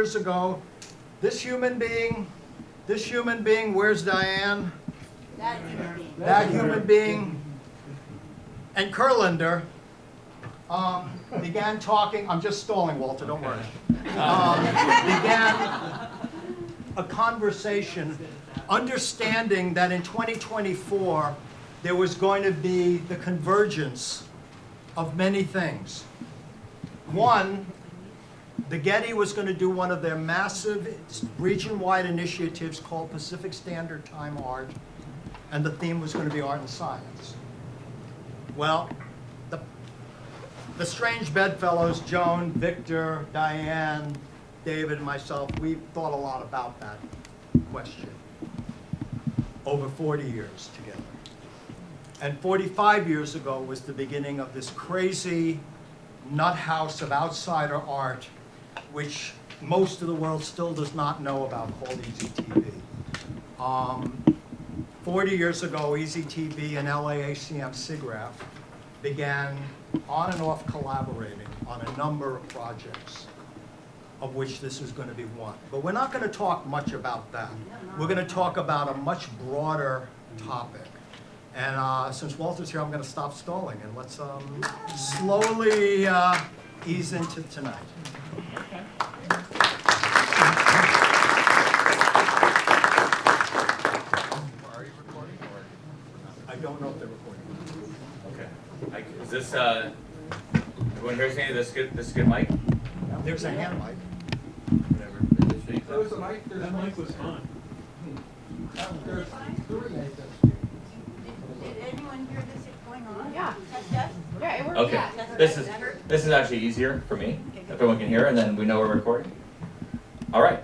Years ago, this human being, where's Diane? That human being, and Kurlander began talking, I'm just stalling, Walter, don't worry. Began a conversation, understanding that in 2024, there was going to be the convergence of many things. One, the Getty was going to do one of their massive region-wide initiatives called Pacific Standard Time Art, and the theme was going to be art and science. Well, the strange bedfellows, Joan, Victor, Diane, David, and myself, we thought a lot about that question over 40 years together. And 45 years ago was the beginning of this crazy nut house of outsider art, which most of the world still does not know about, called EasyTV. 40 years ago, EasyTV and LAACM SIGGRAPH began on and off collaborating on a number of projects, of which this is going to be one. But we're not going to talk much about that. We're going to talk about a much broader topic. And since Walter's here, I'm going to stop stalling and let's slowly ease into tonight. Are you recording? I don't know if they're recording. Okay. Is this, everyone hears me? This good mic? There's a hand mic. Whatever. There's a mic. That mic was fine. There's three. Did anyone hear this going on? Yeah. Test? Yeah, it works. Okay. Yeah. This is actually easier for me, if everyone can hear, and then we know we're recording. All right.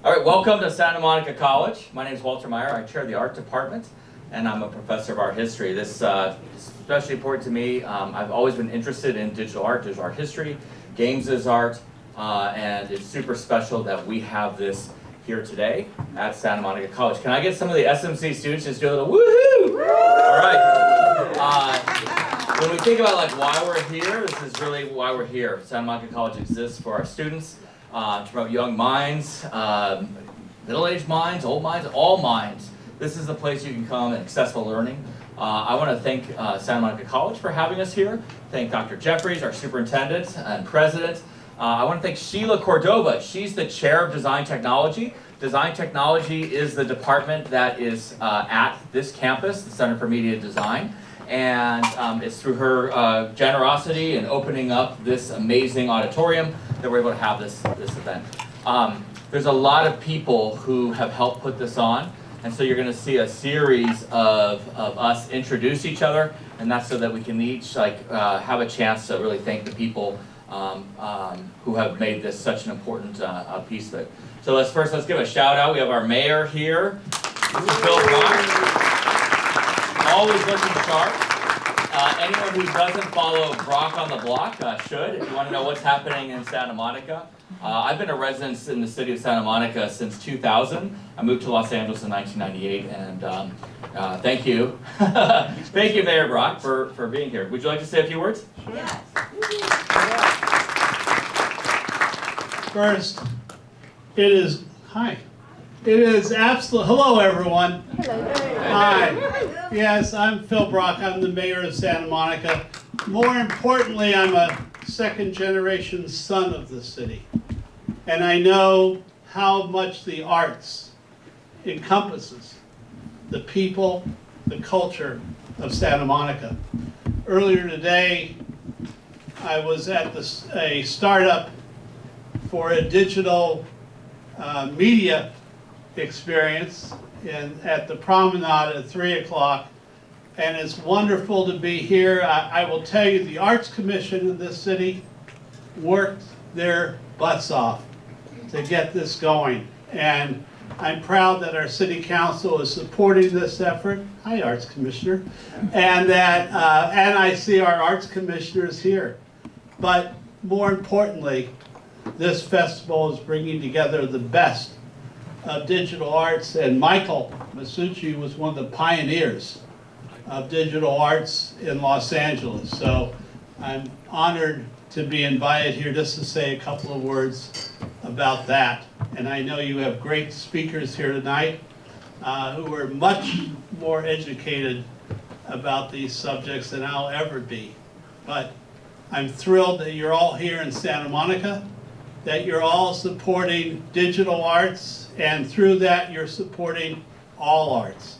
Welcome to Santa Monica College. My name is Walter Meyer. I chair the art department, and I'm a professor of art history. This is especially important to me. I've always been interested in digital art history, games as art, and it's super special that we have this here today at Santa Monica College. Can I get some of the SMC students just do a little woohoo? All right. When we think about why we're here, this is really why we're here. Santa Monica College exists for our students, to promote young minds, middle-aged minds, old minds, all minds. This is the place you can come and accessible learning. I want to thank Santa Monica College for having us here. Thank Dr. Jeffries, our superintendent and president. I want to thank Sheila Cordova. She's the chair of Design Technology. Design Technology is the department that is at this campus, the Center for Media Design. And it's through her generosity in opening up this amazing auditorium that we're able to have this event. There's a lot of people who have helped put this on. And so you're going to see a series of us introduce each other. And that's so that we can each have a chance to really thank the people who have made this such an important piece of it. So let's give a shout out. We have our mayor here, Phil Brock, always looking sharp. Anyone who doesn't follow Brock on the Block should, if you want to know what's happening in Santa Monica. I've been a resident in the city of Santa Monica since 2000. I moved to Los Angeles in 1998, and thank you. Thank you, Mayor Brock, for being here. Would you like to say a few words? Yes. First, it is absolute, hello everyone. Hello. Hi. Yes, I'm Phil Brock. I'm the mayor of Santa Monica. More importantly, I'm a second generation son of the city. And I know how much the arts encompasses the people, the culture of Santa Monica. Earlier today, I was at a startup for a digital media experience at the promenade at 3 o'clock. And it's wonderful to be here. I will tell you, the Arts Commission in this city worked their butts off to get this going. And I'm proud that our city council is supporting this effort. Hi, Arts Commissioner. And that, and I see our arts commissioners here. But more importantly, this festival is bringing together the best of digital arts, and Michael Masucci was one of the pioneers of digital arts in Los Angeles. So I'm honored to be invited here just to say a couple of words about that. And I know you have great speakers here tonight who are much more educated about these subjects than I'll ever be. But I'm thrilled that you're all here in Santa Monica, that you're all supporting digital arts, and through that you're supporting all arts.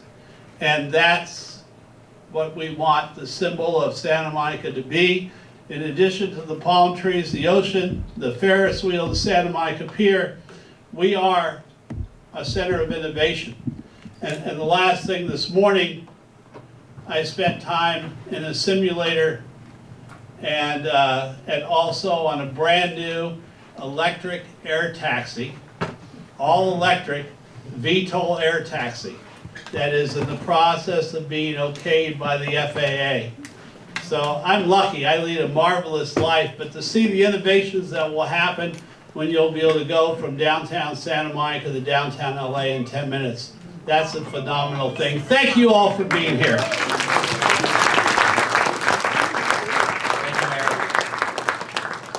And that's what we want the symbol of Santa Monica to be. In addition to the palm trees, the ocean, the Ferris wheel, the Santa Monica Pier, we are a center of innovation. And the last thing, this morning, I spent time in a simulator and also on a brand new electric air taxi, all electric VTOL air taxi that is in the process of being okayed by the FAA. So I'm lucky, I lead a marvelous life, but to see the innovations that will happen when you'll be able to go from downtown Santa Monica to downtown LA in 10 minutes, that's a phenomenal thing. Thank you all for being here. Thank you, Mayor.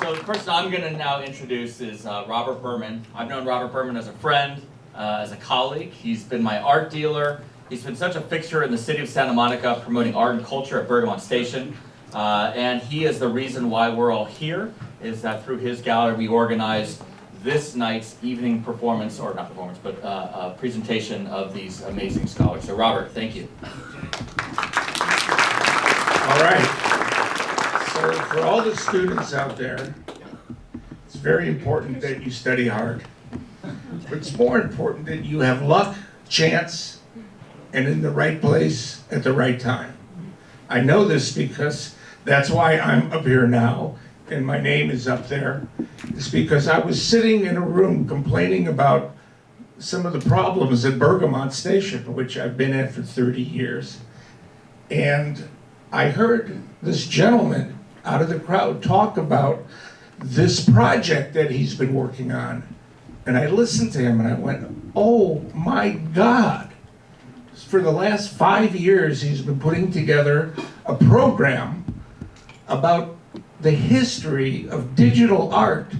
So the person I'm going to now introduce is Robert Berman. I've known Robert Berman as a friend, as a colleague. He's been my art dealer. He's been such a fixture in the city of Santa Monica promoting art and culture at Bergamot Station. And he is the reason why we're all here, is that through his gallery we organized this night's evening performance, or not performance, but a presentation of these amazing scholars. So Robert, thank you. All right. So for all the students out there, it's very important that you study hard. But it's more important that you have luck, chance, and in the right place at the right time. I know this because that's why I'm up here now, and my name is up there. It's because I was sitting in a room complaining about some of the problems at Bergamot Station, which I've been at for 30 years. And I heard this gentleman out of the crowd talk about this project that he's been working on. And I listened to him and I went, oh my God. For the last 5 years, he's been putting together a program about the history of digital art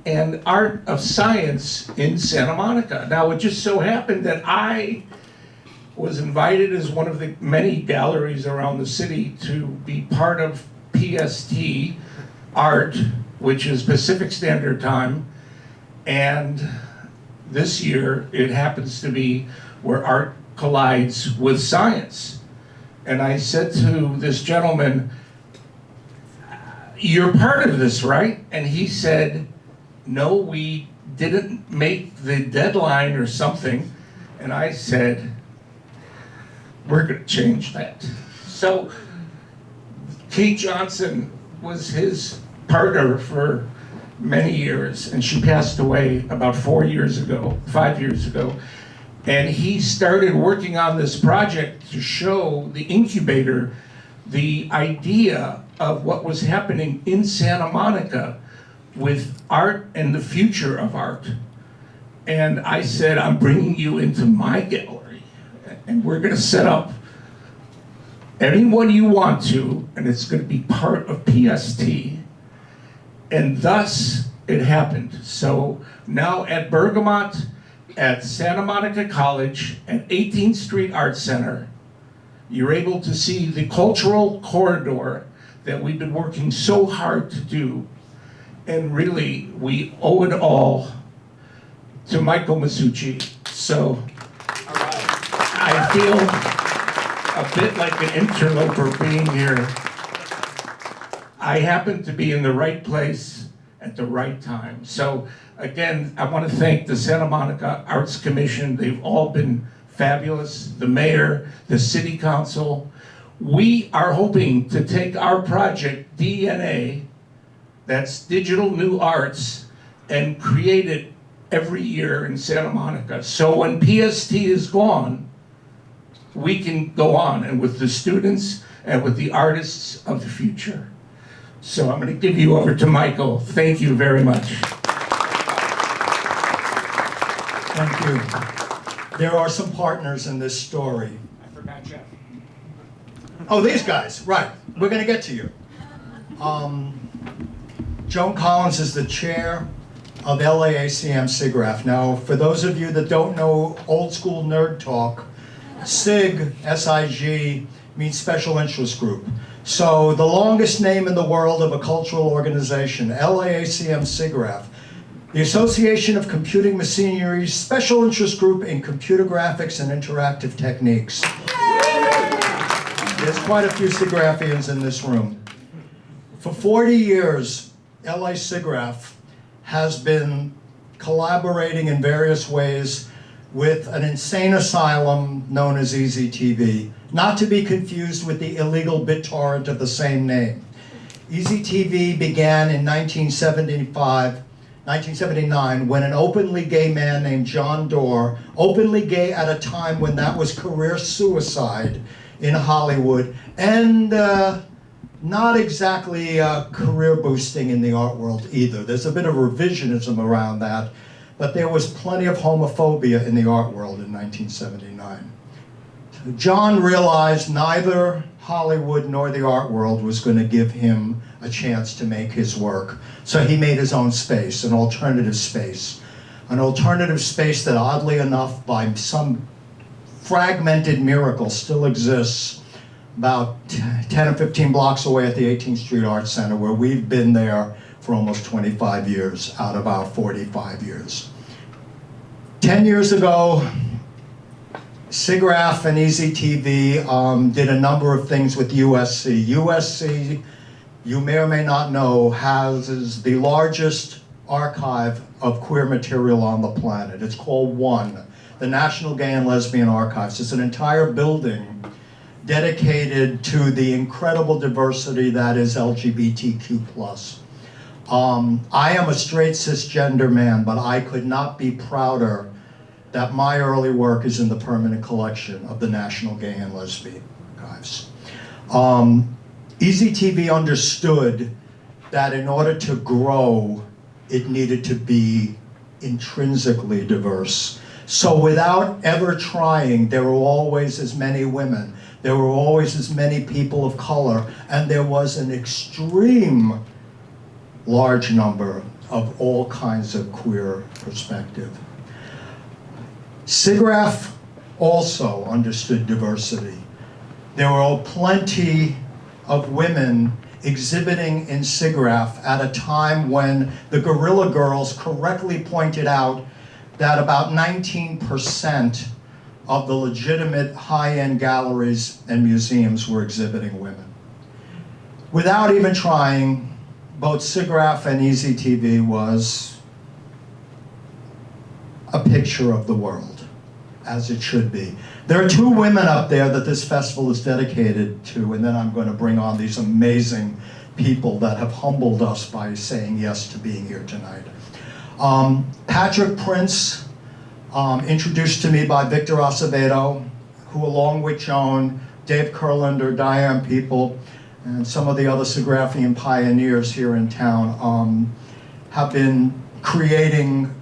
and art of science in Santa Monica. Now, it just so happened that I was invited as one of the many galleries around the city to be part of PST Art, which is Pacific Standard Time. And this year, it happens to be where art collides with science. And I said to this gentleman, you're part of this, right? And he said, no, we didn't make the deadline or something. And I said, we're gonna change that. So Kate Johnson was his partner for many years, and she passed away about 5 years ago. And he started working on this project to show the incubator the idea of what was happening in Santa Monica with art and the future of art. And I said, I'm bringing you into my gallery, and we're gonna set up anyone you want to, and it's gonna be part of PST. And thus, it happened. So now at Bergamot, at Santa Monica College, at 18th Street Art Center, you're able to see the cultural corridor that we've been working so hard to do. And really, we owe it all to Michael Masucci. So I feel a bit like an interloper being here. I happen to be in the right place at the right time. So again, I want to thank the Santa Monica Arts Commission. They've all been fabulous. The mayor, the city council. We are hoping to take our project, DNA, that's Digital New Arts, and create it every year in Santa Monica. So when PST is gone, we can go on, and with the students and with the artists of the future. So I'm going to give you over to Michael. Thank you very much. Thank you. There are some partners in this story. I forgot Jeff. Oh, these guys, right. We're going to get to you. Joan Collins is the chair of LAACM SIGGRAPH. Now, for those of you that don't know old school nerd talk, SIG, S-I-G, means Special Interest Group. So the longest name in the world of a cultural organization, LAACM SIGGRAPH, the Association of Computing Machinery's Special Interest Group in Computer Graphics and Interactive Techniques. There's quite a few SIGGRAPhians in this room. For 40 years, LA SIGGRAPH has been collaborating in various ways with an insane asylum known as EasyTV, not to be confused with the illegal BitTorrent of the same name. EasyTV began in 1979, when an openly gay man named John Doerr, openly gay at a time when that was career suicide in Hollywood, and not exactly career boosting in the art world either. There's a bit of revisionism around that, but there was plenty of homophobia in the art world in 1979. John realized neither Hollywood nor the art world was going to give him a chance to make his work. So he made his own space, an alternative space. An alternative space that, oddly enough, by some fragmented miracle, still exists about 10 or 15 blocks away at the 18th Street Art Center, where we've been there for almost 25 years out of our 45 years. 10 years ago, SIGGRAPH and EasyTV did a number of things with USC. USC, you may or may not know, houses the largest archive of queer material on the planet. It's called ONE, the National Gay and Lesbian Archives. It's an entire building dedicated to the incredible diversity that is LGBTQ+. I am a straight cisgender man, but I could not be prouder that my early work is in the permanent collection of the National Gay and Lesbian Archives. EasyTV understood that in order to grow, it needed to be intrinsically diverse. So without ever trying, there were always as many women, there were always as many people of color, and there was an extreme large number of all kinds of queer perspective. SIGGRAPH also understood diversity. There were plenty of women exhibiting in SIGGRAPH at a time when the Guerrilla Girls correctly pointed out that about 19% of the legitimate high-end galleries and museums were exhibiting women. Without even trying, both SIGGRAPH and EasyTV was a picture of the world, as it should be. There are two women up there that this festival is dedicated to, and then I'm going to bring on these amazing people that have humbled us by saying yes to being here tonight. Patrick Prince, introduced to me by Victor Acevedo, who along with Joan, Dave Kurlander, Diane People, and some of the other SIGGRAPhian pioneers here in town have been creating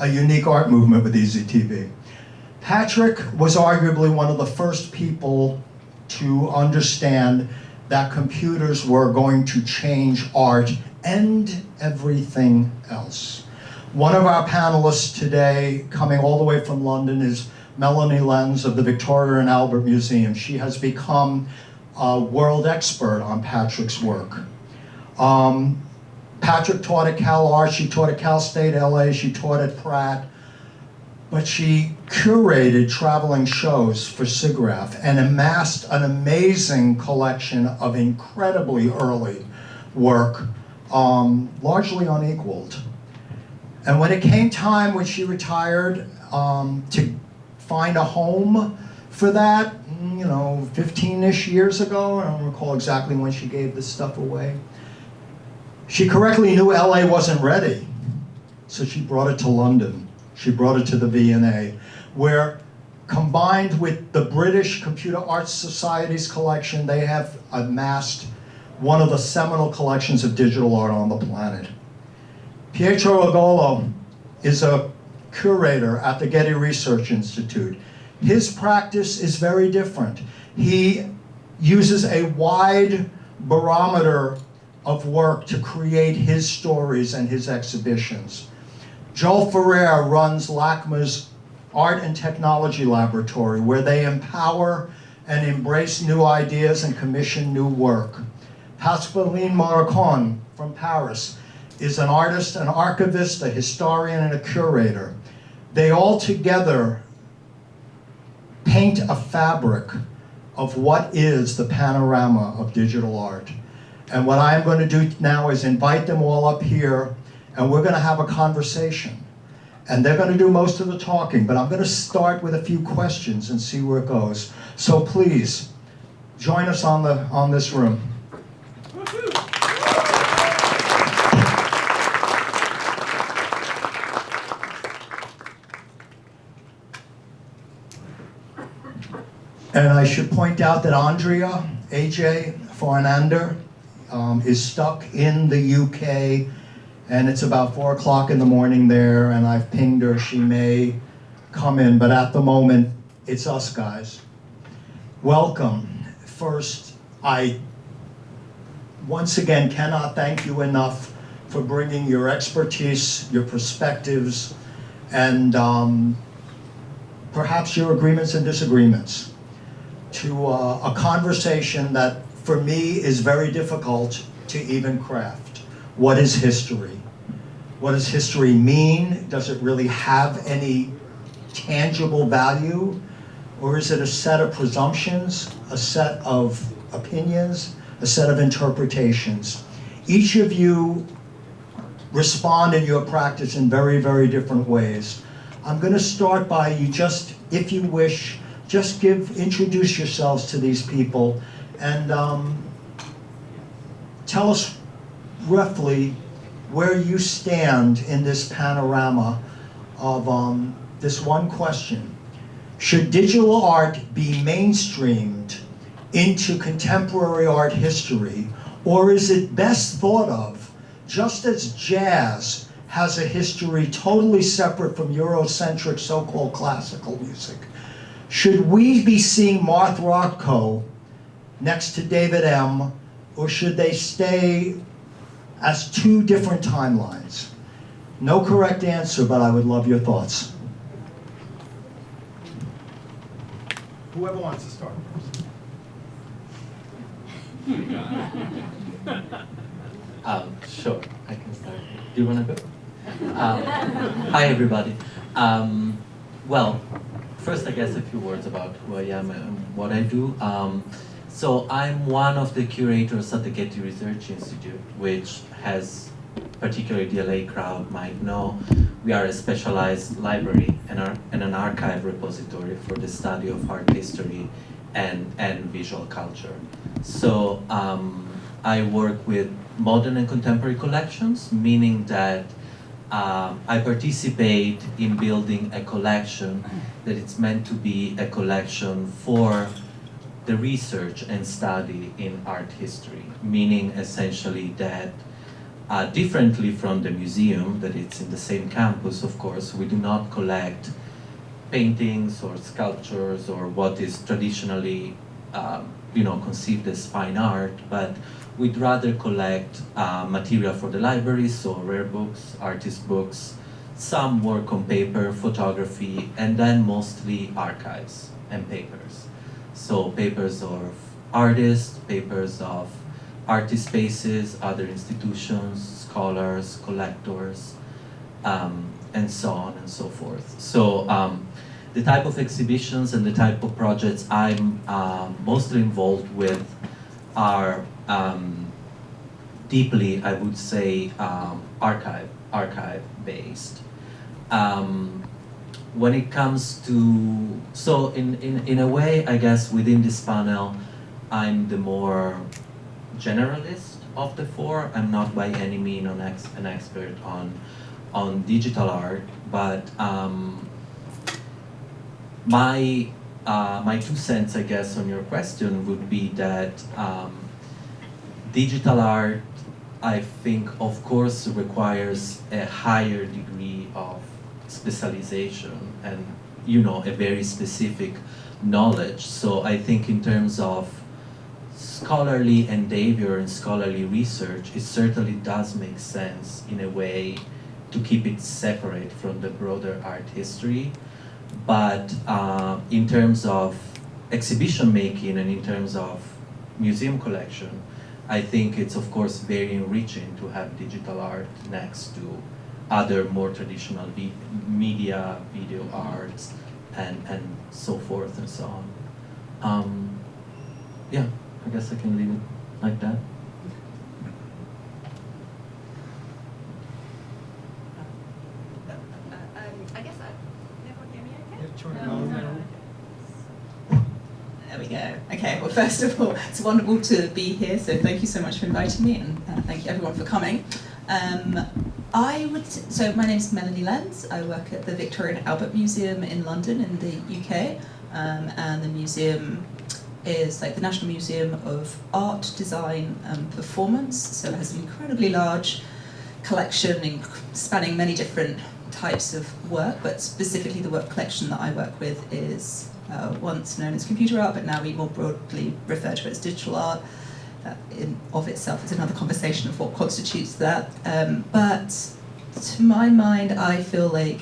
a unique art movement with EasyTV. Patrick was arguably one of the first people to understand that computers were going to change art and everything else. One of our panelists today, coming all the way from London, is Melanie Lenz of the Victoria and Albert Museum. She has become a world expert on Patrick's work. Patrick taught at Cal Arts, she taught at Cal State LA, she taught at Pratt, but she curated traveling shows for SIGGRAPH and amassed an amazing collection of incredibly early work, largely unequaled. And when it came time when she retired to find a home for that, 15-ish years ago, I don't recall exactly when she gave this stuff away, she correctly knew LA wasn't ready, so she brought it to London. She brought it to the V&A, where combined with the British Computer Arts Society's collection, they have amassed one of the seminal collections of digital art on the planet. Pietro Agolo is a curator at the Getty Research Institute. His practice is very different. He uses a wide barometer of work to create his stories and his exhibitions. Joel Ferrer runs LACMA's Art and Technology Laboratory, where they empower and embrace new ideas and commission new work. Pascaline Maricon from Paris is an artist, an archivist, a historian, and a curator. They all together paint a fabric of what is the panorama of digital art. And what I'm going to do now is invite them all up here, and we're going to have a conversation. And they're going to do most of the talking, but I'm going to start with a few questions and see where it goes. So please, join us on this room. And I should point out that Andrea, AJ Farnander, is stuck in the UK, and it's about 4 o'clock in the morning there, and I've pinged her. She may come in, but at the moment, it's us guys. Welcome. First, I once again cannot thank you enough for bringing your expertise, your perspectives, and perhaps your agreements and disagreements to a conversation that for me is very difficult to even craft. What is history? What does history mean? Does it really have any tangible value? Or is it a set of presumptions, a set of opinions, a set of interpretations? Each of you respond in your practice in very, very different ways. I'm going to start by you just, if you wish, just introduce yourselves to these people and tell us roughly where you stand in this panorama of this one question. Should digital art be mainstreamed into contemporary art history, or is it best thought of just as jazz has a history totally separate from Eurocentric so-called classical music? Should we be seeing Martha Rothko next to David M., or should they stay as two different timelines? No correct answer, but I would love your thoughts. Whoever wants to start first. Sure, I can start. Do you want to go? Hi, everybody. Well, first, I guess a few words about who I am and what I do. So I'm one of the curators at the Getty Research Institute, which has, particularly the LA crowd might know, we are a specialized library and an archive repository for the study of art history and visual culture. So I work with modern and contemporary collections, meaning that I participate in building a collection that it's meant to be a collection for the research and study in art history, meaning essentially that differently from the museum, that it's in the same campus, of course, we do not collect paintings or sculptures or what is traditionally conceived as fine art, but we'd rather collect material for the library, so rare books, artist books, some work on paper, photography, and then mostly archives and papers. So papers of artists, papers of artist spaces, other institutions, scholars, collectors, and so on and so forth. So the type of exhibitions and the type of projects I'm mostly involved with are deeply, I would say, archive-based. When it comes to, so in a way, I guess within this panel, I'm the more generalist of the four. I'm not by any means an expert on digital art, but my 2 cents, I guess, on your question would be that digital art, I think, of course, requires a higher degree of specialization and, a very specific knowledge. So I think in terms of scholarly endeavor and scholarly research, it certainly does make sense in a way to keep it separate from the broader art history. But in terms of exhibition making and in terms of museum collection, I think it's of course very enriching to have digital art next to other more traditional media, video arts, and so forth and so on. Yeah, I guess I can leave it like that. I guess everyone hear me okay? There we go. Okay, well, first of all, it's wonderful to be here, so thank you so much for inviting me, and thank you everyone for coming. So my name is Melanie Lenz. I work at the Victoria and Albert Museum in London in the UK, and the museum is like the National Museum of Art, Design and Performance, so it has an incredibly large collection spanning many different types of work, but specifically the work collection that I work with is once known as computer art, but now we more broadly refer to it as digital art. That in of itself is another conversation of what constitutes that. But to my mind, I feel like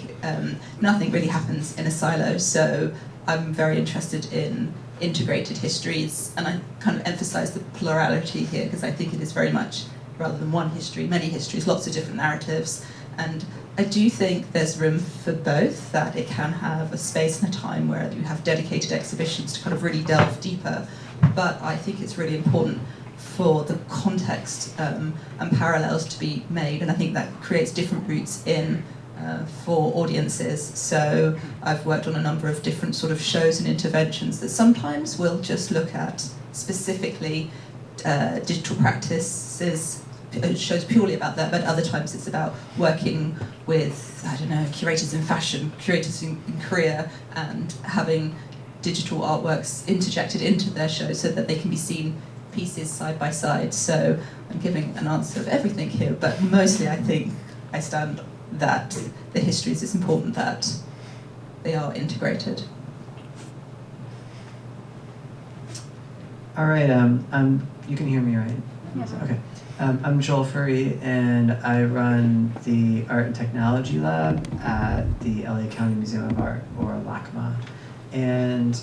nothing really happens in a silo, so I'm very interested in integrated histories, and I kind of emphasize the plurality here because I think it is very much, rather than one history, many histories, lots of different narratives, and I do think there's room for both, that it can have a space and a time where you have dedicated exhibitions to kind of really delve deeper, but I think it's really important for the context and parallels to be made, and I think that creates different routes in for audiences. So I've worked on a number of different sort of shows and interventions that sometimes will just look at specifically digital practices, shows purely about that, but other times it's about working with, I don't know, curators in fashion, curators in career, and having digital artworks interjected into their show so that they can be seen pieces side by side. So I'm giving an answer of everything here, but mostly I think I stand that the histories, it's important that they are integrated. All right, you can hear me, right? Yes. Okay. I'm Joel Furry, and I run the Art and Technology Lab at the LA County Museum of Art, or LACMA. And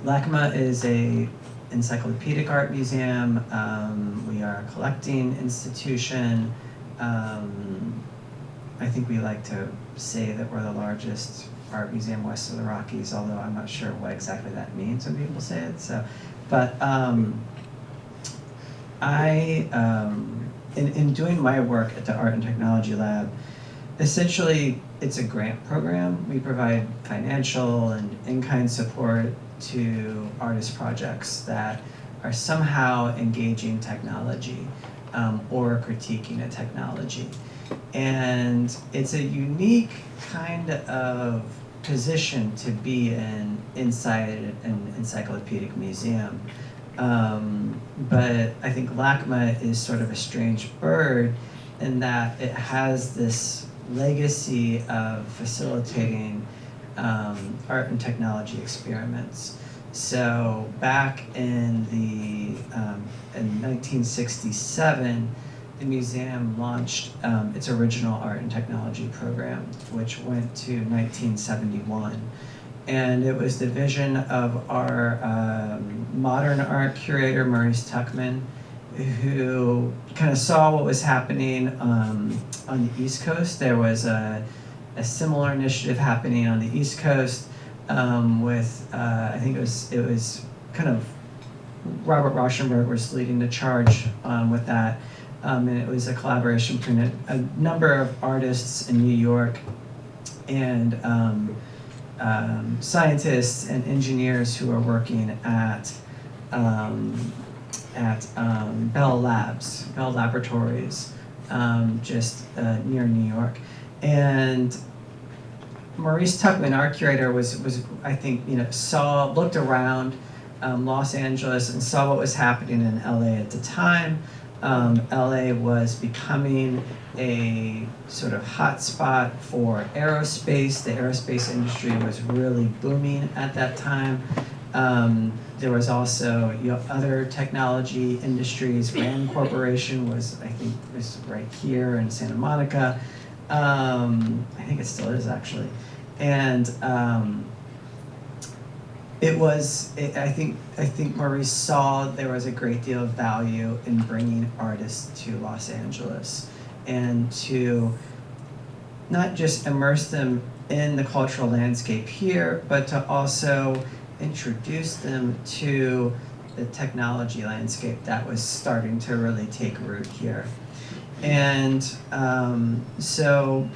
LACMA is a encyclopedic art museum. We are a collecting institution. I think we like to say that we're the largest art museum west of the Rockies, although I'm not sure what exactly that means when people say it. So, but in doing my work at the Art and Technology Lab, essentially it's a grant program. We provide financial and in-kind support to artist projects that are somehow engaging technology or critiquing a technology. And it's a unique kind of position to be in inside an encyclopedic museum. But I think LACMA is sort of a strange bird in that it has this legacy of facilitating art and technology experiments. So back in 1967, the museum launched its original art and technology program, which went to 1971. And it was the vision of our modern art curator, Maurice Tuckman, who kind of saw what was happening on the East Coast. There was a similar initiative happening on the East Coast with, I think it was kind of, Robert Rauschenberg was leading the charge with that. And it was a collaboration between a number of artists in New York and scientists and engineers who are working at Bell Labs, Bell Laboratories, just near New York. And Maurice Tuckman, our curator, was I think, looked around Los Angeles and saw what was happening in LA at the time. LA was becoming a sort of hotspot for aerospace. The aerospace industry was really booming at that time. There was also other technology industries. Rand Corporation was, I think, was right here in Santa Monica. I think it still is actually. And I think Maurice saw there was a great deal of value in bringing artists to Los Angeles and to not just immerse them in the cultural landscape here, but to also introduce them to the technology landscape that was starting to really take root here. And so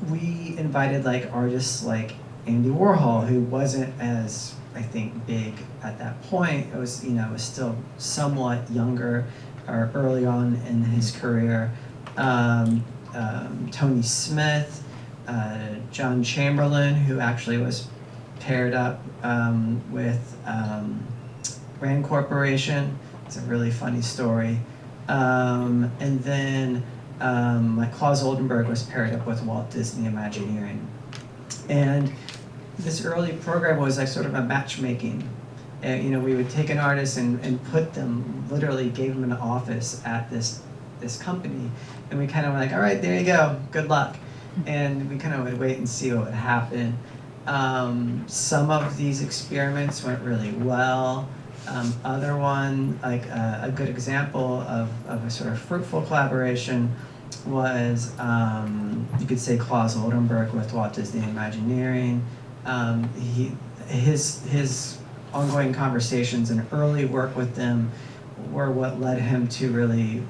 we invited like artists like Andy Warhol, who wasn't as, I think, big at that point. It was, it was still somewhat younger or early on in his career. Tony Smith, John Chamberlain, who actually was paired up with Rand Corporation. It's a really funny story. And then Claus Oldenburg was paired up with Walt Disney Imagineering. And this early program was like sort of a matchmaking. We would take an artist and put them, literally gave them an office at this company. And we kind of were like, all right, there you go, good luck. And we kind of would wait and see what would happen. Some of these experiments went really well. Other one, like a good example of a sort of fruitful collaboration was, you could say, Claus Oldenburg with Walt Disney Imagineering. His ongoing conversations and early work with them were what led him to really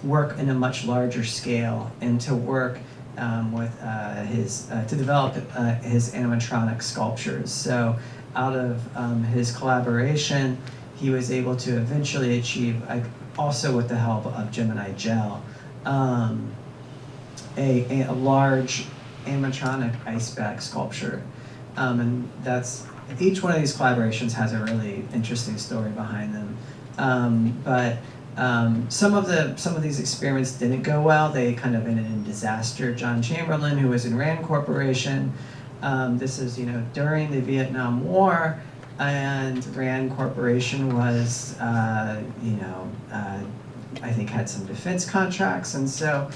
work in a much larger scale and to work to develop his animatronic sculptures. So out of his collaboration, he was able to eventually achieve, also with the help of Gemini Gel, a large animatronic ice bag sculpture. And each one of these collaborations has a really interesting story behind them. But some of these experiments didn't go well. They kind of ended in disaster. John Chamberlain, who was in Rand Corporation, this is during the Vietnam War, and Rand Corporation was I think had some defense contracts, and so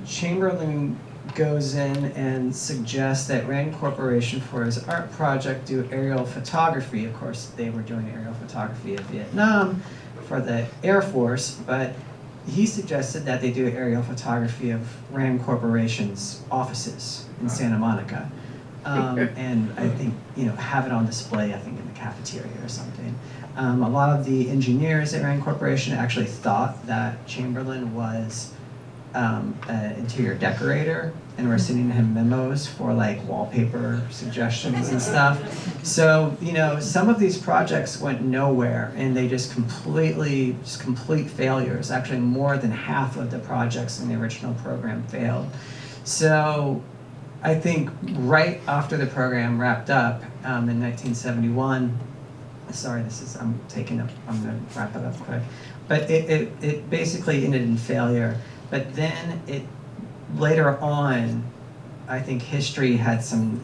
Chamberlain goes in and suggests that Rand Corporation, for his art project, do aerial photography. Of course, they were doing aerial photography of Vietnam for the Air Force, but he suggested that they do aerial photography of Rand Corporation's offices in Santa Monica. And I think, have it on display, I think, in the cafeteria or something. A lot of the engineers at Rand Corporation actually thought that Chamberlain was an interior decorator, and were sending him memos for like wallpaper suggestions and stuff. So, some of these projects went nowhere, and they just complete failures. Actually, more than half of the projects in the original program failed. So I think right after the program wrapped up in 1971, sorry, I'm gonna wrap it up quick. But it basically ended in failure. But then later on, I think history had some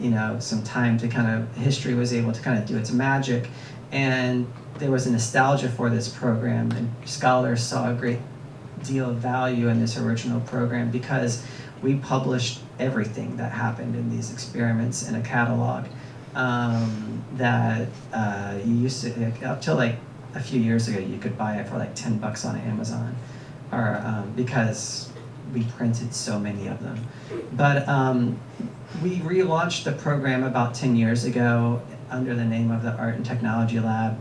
time to history was able to kind of do its magic. And there was a nostalgia for this program, and scholars saw a great deal of value in this original program because we published everything that happened in these experiments in a catalog that you used to, up till like a few years ago, you could buy it for like $10 on Amazon, or because we printed so many of them. But we relaunched the program about 10 years ago under the name of the Art and Technology Lab.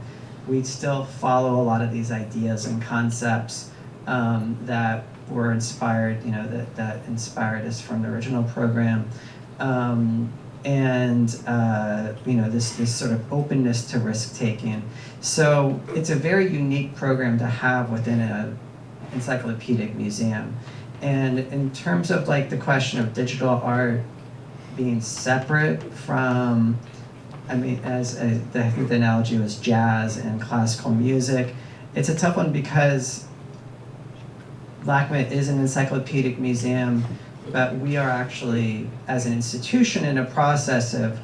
We still follow a lot of these ideas and concepts that were inspired, that inspired us from the original program. This sort of openness to risk-taking. So it's a very unique program to have within an encyclopedic museum. And in terms of like the question of digital art being separate from, I think the analogy was jazz and classical music, it's a tough one because LACMA is an encyclopedic museum, but we are actually, as an institution, in a process of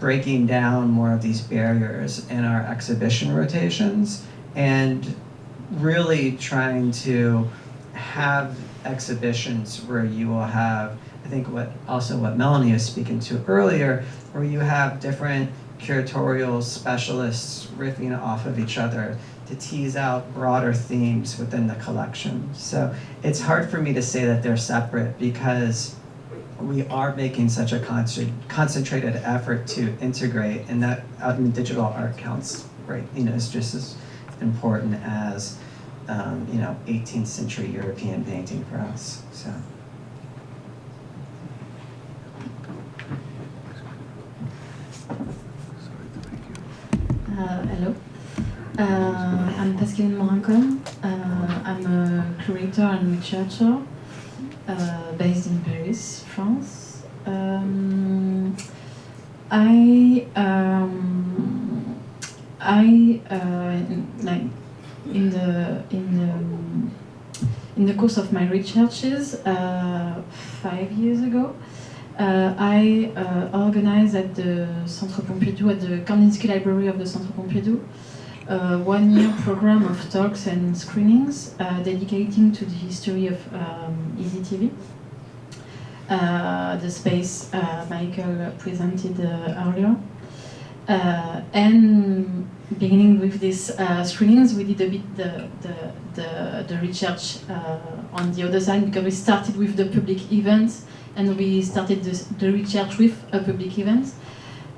breaking down more of these barriers in our exhibition rotations and really trying to have exhibitions where you will have, I think what Melanie was speaking to earlier, where you have different curatorial specialists riffing off of each other to tease out broader themes within the collection. So it's hard for me to say that they're separate because we are making such a concentrated effort to integrate, and that digital art counts, right? It's just as important as 18th century European painting for us. So. Hello. I'm Pascaline Morin-Combe. I'm a curator and researcher based in Paris, France. In the course of my researches 5 years ago, I organized at the Centre Pompidou, at the Kandinsky Library of the Centre Pompidou, a one-year program of talks and screenings dedicating to the history of EasyTV, the space Michael presented earlier. And beginning with these screenings, we did a bit the research on the other side, because we started with the public events and we started the research with a public event.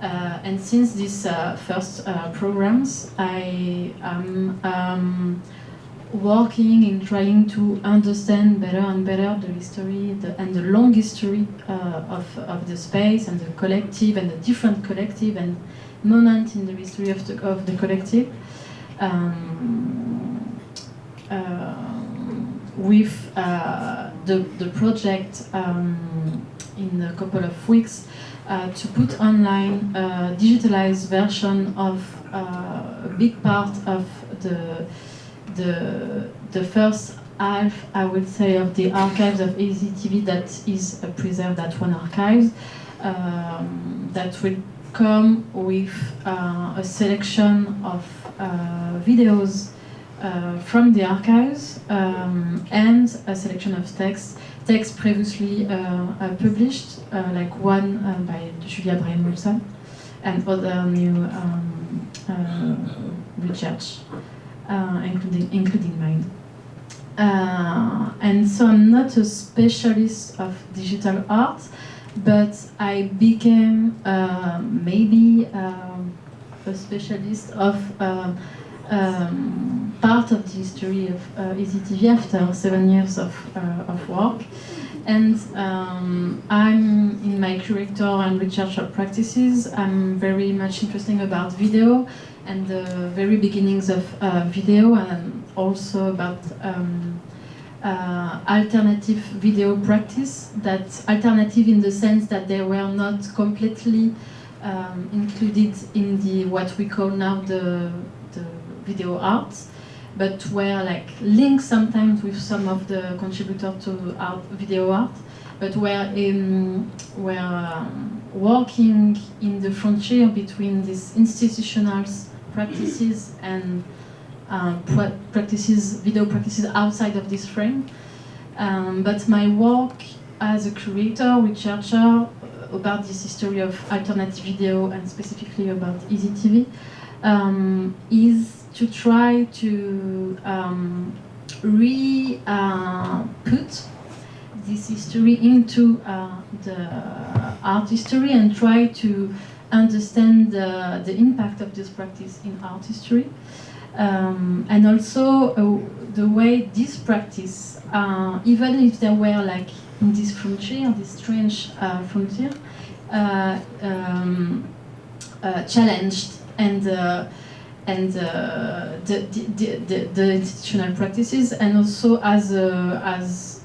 And since these first programs, I am working in trying to understand better and better the history and the long history of the space and the collective and the different collective and moment in the history of the collective. With the project in a couple of weeks to put online a digitalized version of a big part of the first half, I would say, of the archives of EasyTV that is preserved at One Archives, that will come with a selection of videos from the archives and a selection of texts previously published, like one by Julia Bryan-Wilson and other new research, including mine. And so I'm not a specialist of digital art, but I became maybe a specialist of part of the history of EasyTV after 7 years of work. And I'm in my curator and researcher practices, I'm very much interested about video and the very beginnings of video, and also about alternative video practice. That alternative in the sense that they were not completely included in the what we call now the video art, but were like linked sometimes with some of the contributors to video art, but were working in the frontier between these institutional practices and video practices outside of this frame. But my work as a curator, researcher about this history of alternative video and specifically about EasyTV is to try to put this history into the art history and try to understand the impact of this practice in art history. And also the way this practice, even if they were like in this frontier, this strange frontier, challenged and the institutional practices, and also as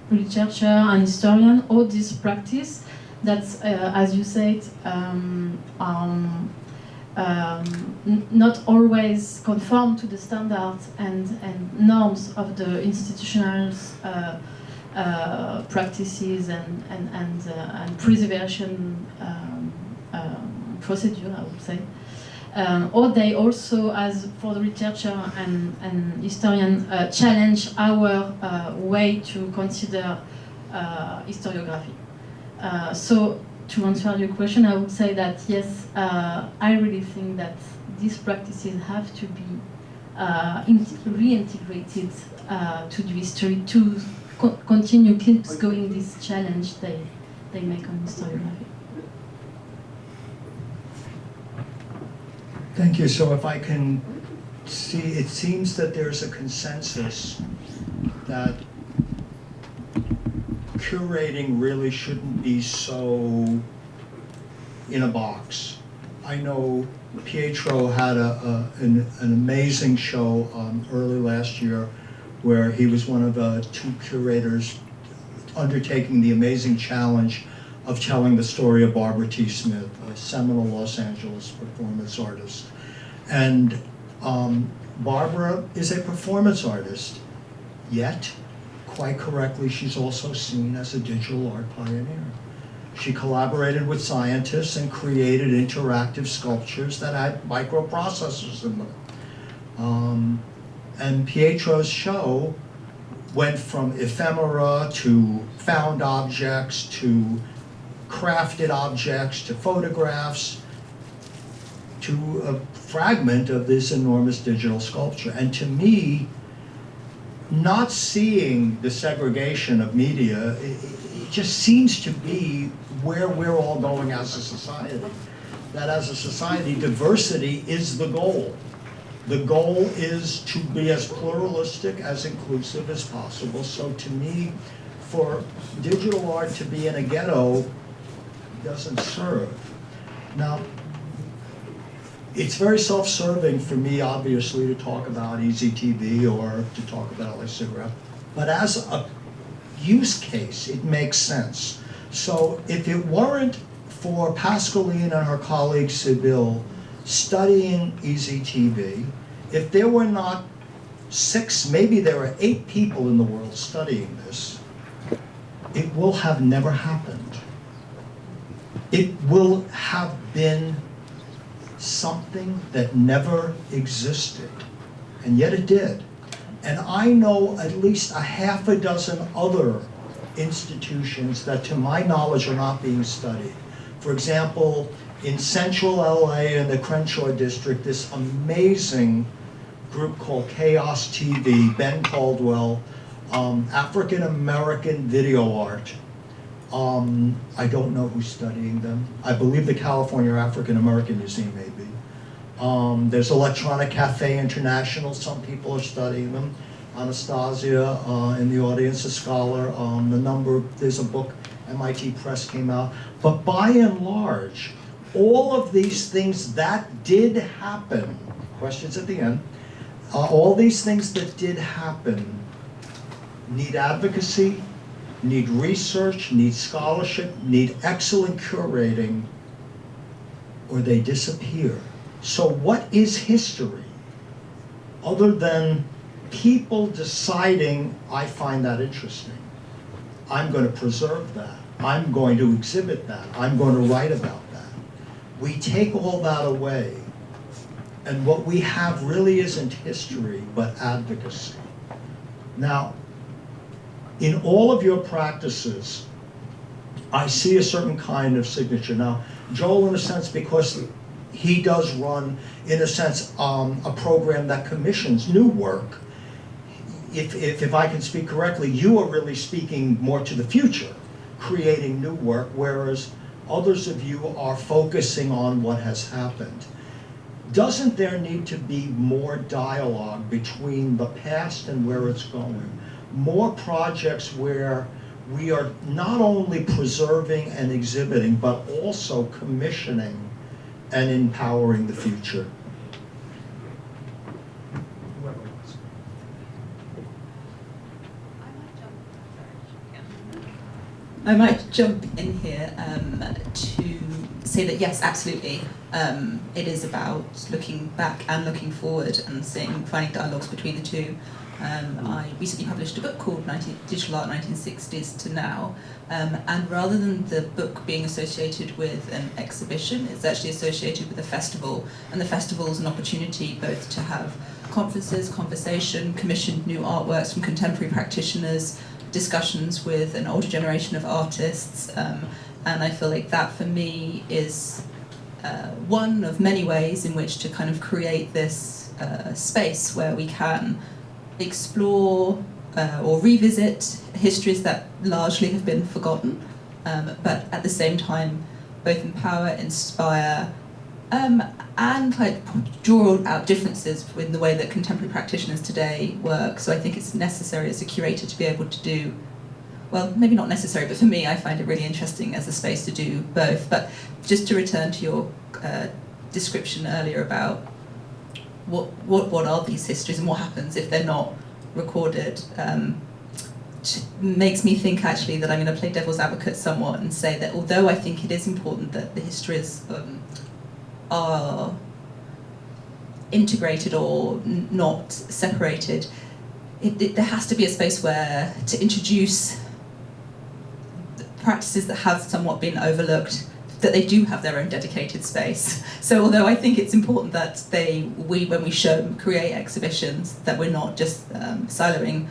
researcher and historian, all this practice that's, as you said, not always conform to the standards and norms of the institutional practices and preservation procedure, I would say. Or they also, as for the researcher and historian, challenge our way to consider historiography. So to answer your question, I would say that yes, I really think that these practices have to be reintegrated to the history to keeps going this challenge they make on historiography. Thank you. So if I can see, it seems that there's a consensus that curating really shouldn't be so in a box. I know Pietro had an amazing show early last year where he was one of the 2 curators undertaking the amazing challenge of telling the story of Barbara T. Smith, a seminal Los Angeles performance artist. And Barbara is a performance artist, yet, quite correctly, she's also seen as a digital art pioneer. She collaborated with scientists and created interactive sculptures that had microprocessors in them. And Pietro's show went from ephemera to found objects to crafted objects to photographs to a fragment of this enormous digital sculpture. And to me, not seeing the segregation of media, it just seems to be where we're all going as a society. That as a society, diversity is the goal. The goal is to be as pluralistic, as inclusive as possible. So to me, for digital art to be in a ghetto doesn't serve. Now, it's very self-serving for me, obviously, to talk about EasyTV or to talk about Lycera. But as a use case, it makes sense. So if it weren't for Pascaline and her colleague Sibyl studying EasyTV, if there were not 6, maybe there are 8 people in the world studying this, it will have never happened. It will have been something that never existed, and yet it did. And I know at least a half a dozen other institutions that, to my knowledge, are not being studied. For example, in central LA in the Crenshaw district, this amazing group called Chaos TV, Ben Caldwell, African-American video art. I don't know who's studying them. I believe the California African-American Museum may be. There's Electronic Cafe International, some people are studying them. Anastasia in the audience, a scholar. There's a book, MIT Press came out. But by and large, all of these things that did happen, questions at the end, all these things that did happen need advocacy, need research, need scholarship, need excellent curating, or they disappear. So what is history other than people deciding, I find that interesting, I'm going to preserve that, I'm going to exhibit that, I'm going to write about that. We take all that away, and what we have really isn't history, but advocacy. Now, in all of your practices, I see a certain kind of signature. Now, Joel, in a sense, because he does run, in a sense, a program that commissions new work, if I can speak correctly, you are really speaking more to the future, creating new work, whereas others of you are focusing on what has happened. Doesn't there need to be more dialogue between the past and where it's going? More projects where we are not only preserving and exhibiting, but also commissioning and empowering the future. I might jump in here to say that yes, absolutely. It is about looking back and looking forward and finding dialogues between the two. I recently published a book called Digital Art 1960s to Now, and rather than the book being associated with an exhibition, it's actually associated with a festival, and the festival is an opportunity both to have conferences, conversation, commissioned new artworks from contemporary practitioners, discussions with an older generation of artists, and I feel like that for me is one of many ways in which to kind of create this space where we can explore or revisit histories that largely have been forgotten, but at the same time both empower, inspire, and like draw out differences in the way that contemporary practitioners today work. So I think it's necessary as a curator to be able to do, well, maybe not necessary, but for me, I find it really interesting as a space to do both. But just to return to your description earlier about what are these histories and what happens if they're not recorded, makes me think actually that I'm going to play devil's advocate somewhat and say that although I think it is important that the histories are integrated or not separated, there has to be a space where to introduce practices that have somewhat been overlooked, that they do have their own dedicated space. So although I think it's important that when we create exhibitions, that we're not just siloing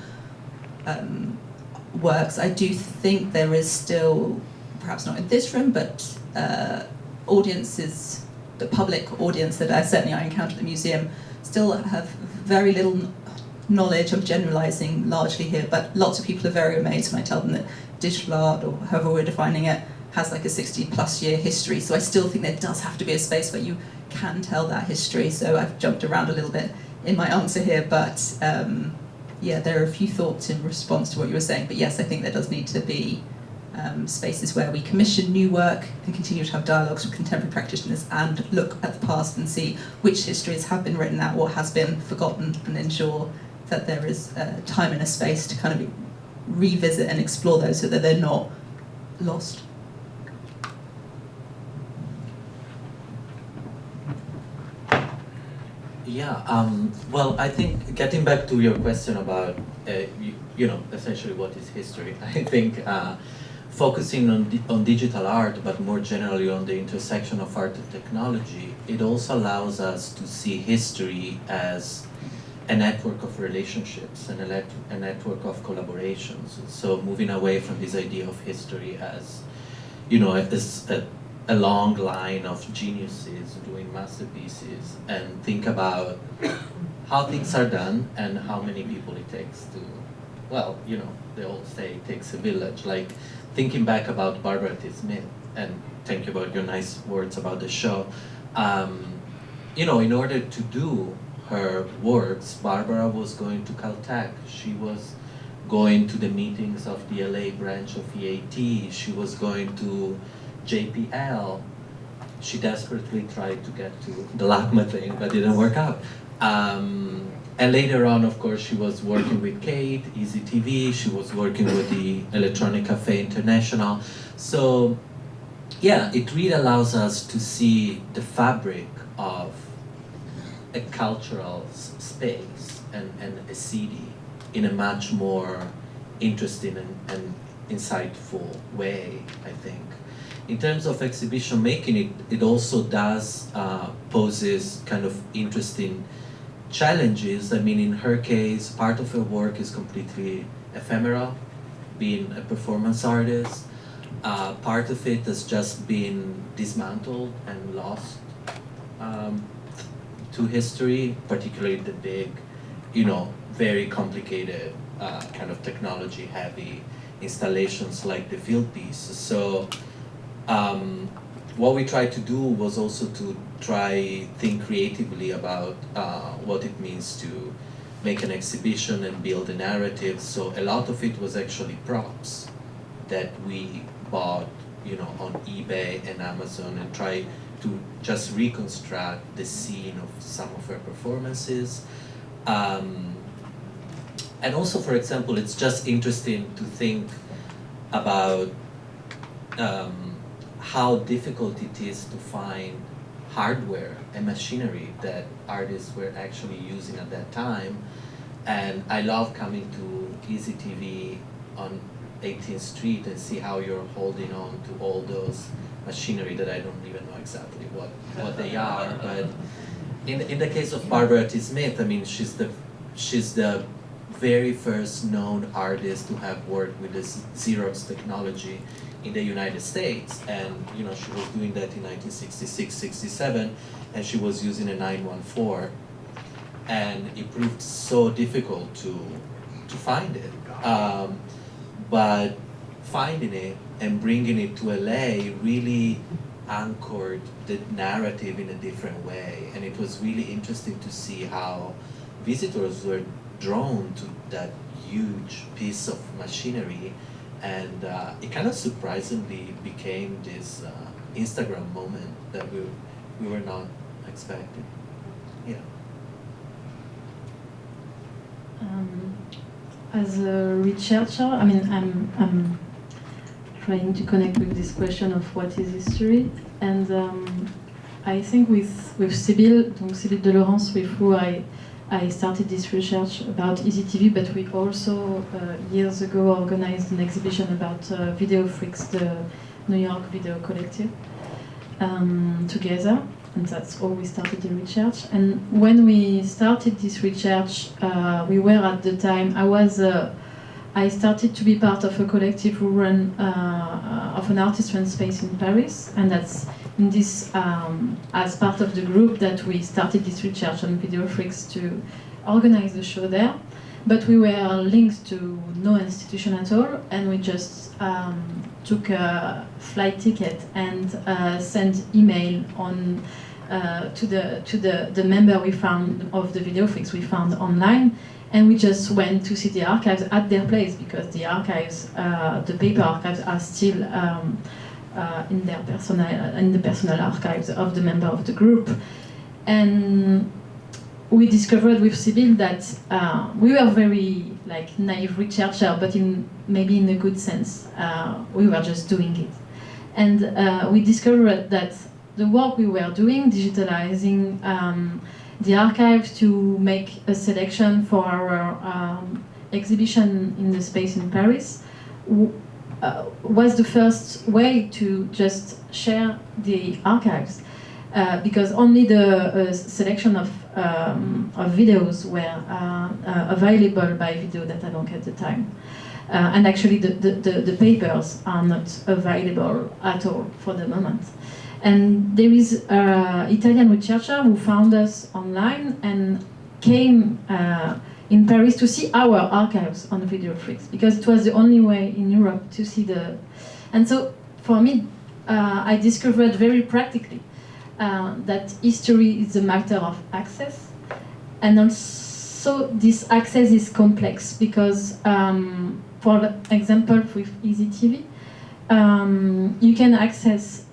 works, I do think there is still, perhaps not in this room, but audiences, the public audience that certainly I encounter at the museum, still have very little knowledge. I'm generalizing largely here, but lots of people are very amazed when I tell them that digital art, or however we're defining it, has like a 60+ year history. So I still think there does have to be a space where you can tell that history. So I've jumped around a little bit in my answer here, but yeah, there are a few thoughts in response to what you were saying. But yes, I think there does need to be spaces where we commission new work and continue to have dialogues with contemporary practitioners and look at the past and see which histories have been written out, what has been forgotten, and ensure that there is time and a space to kind of revisit and explore those so that they're not lost. Yeah, well, I think getting back to your question about, essentially what is history, I think focusing on digital art, but more generally on the intersection of art and technology, it also allows us to see history as a network of relationships and a network of collaborations. So moving away from this idea of history as, a long line of geniuses doing masterpieces, and think about how things are done and how many people it takes to, they all say it takes a village. Like thinking back about Barbara T. Smith, and thank you about your nice words about the show. In order to do her works, Barbara was going to Caltech. She was going to the meetings of the LA branch of EAT. She was going to JPL. She desperately tried to get to the LACMA thing, but didn't work out. And later on, of course, she was working with Kate, Easy TV. She was working with the Electronic Cafe International. So, yeah, it really allows us to see the fabric of a cultural space and a city in a much more interesting and insightful way, I think. In terms of exhibition making, it also does poses kind of interesting challenges. I mean, in her case, part of her work is completely ephemeral, being a performance artist. Part of it has just been dismantled and lost to history, particularly the big, very complicated, kind of technology-heavy installations like the field piece. So what we tried to do was also to think creatively about what it means to make an exhibition and build a narrative. So a lot of it was actually props that we bought, on eBay and Amazon, and try to just reconstruct the scene of some of her performances. And also, for example, it's just interesting to think about how difficult it is to find hardware and machinery that artists were actually using at that time. And I love coming to Easy TV on 18th Street and see how you're holding on to all those machinery that I don't even know exactly what they are. But in the case of Barbara T. Smith, I mean, she's the very first known artist to have worked with this Xerox technology in the United States, and you know, she was doing that in 1966, 67, and she was using a 914, and it proved so difficult to find it. But finding it and bringing it to LA really anchored the narrative in a different way, and it was really interesting to see how visitors were drawn to that huge piece of machinery, and it kind of surprisingly became this Instagram moment that we were not expecting. Yeah. As a researcher, I mean, I'm trying to connect with this question of what is history, and I think with Sibylle de Laurence, with who I started this research about Easy TV, but we also years ago organized an exhibition about Video Freaks, the New York Video Collective, together, and that's how we started the research. And when we started this research, we were at the time, I started to be part of a collective who ran of an artist run space in Paris, and that's in this as part of the group that we started this research on Video Freaks to organize the show there. But we were linked to no institution at all, and we just took a flight ticket and sent email on to the member we found of the Video Freaks we found online. And we just went to see the archives at their place, because the archives, the paper archives, are still in the personal archives of the member of the group. And we discovered with Sibylle that we were very naive researcher, but maybe in a good sense. We were just doing it, and we discovered that the work we were doing, digitalizing the archive to make a selection for our exhibition in the space in Paris, was the first way to just share the archives, because only the selection of videos were available by Video Datalogue at the time. And actually the papers are not available at all for the moment. And there is an Italian researcher who found us online and came in Paris to see our archives on Video Freaks, because it was the only way in Europe to see the... And so for me, I discovered very practically that history is a matter of access, and also this access is complex, because for example with Easy TV, you can access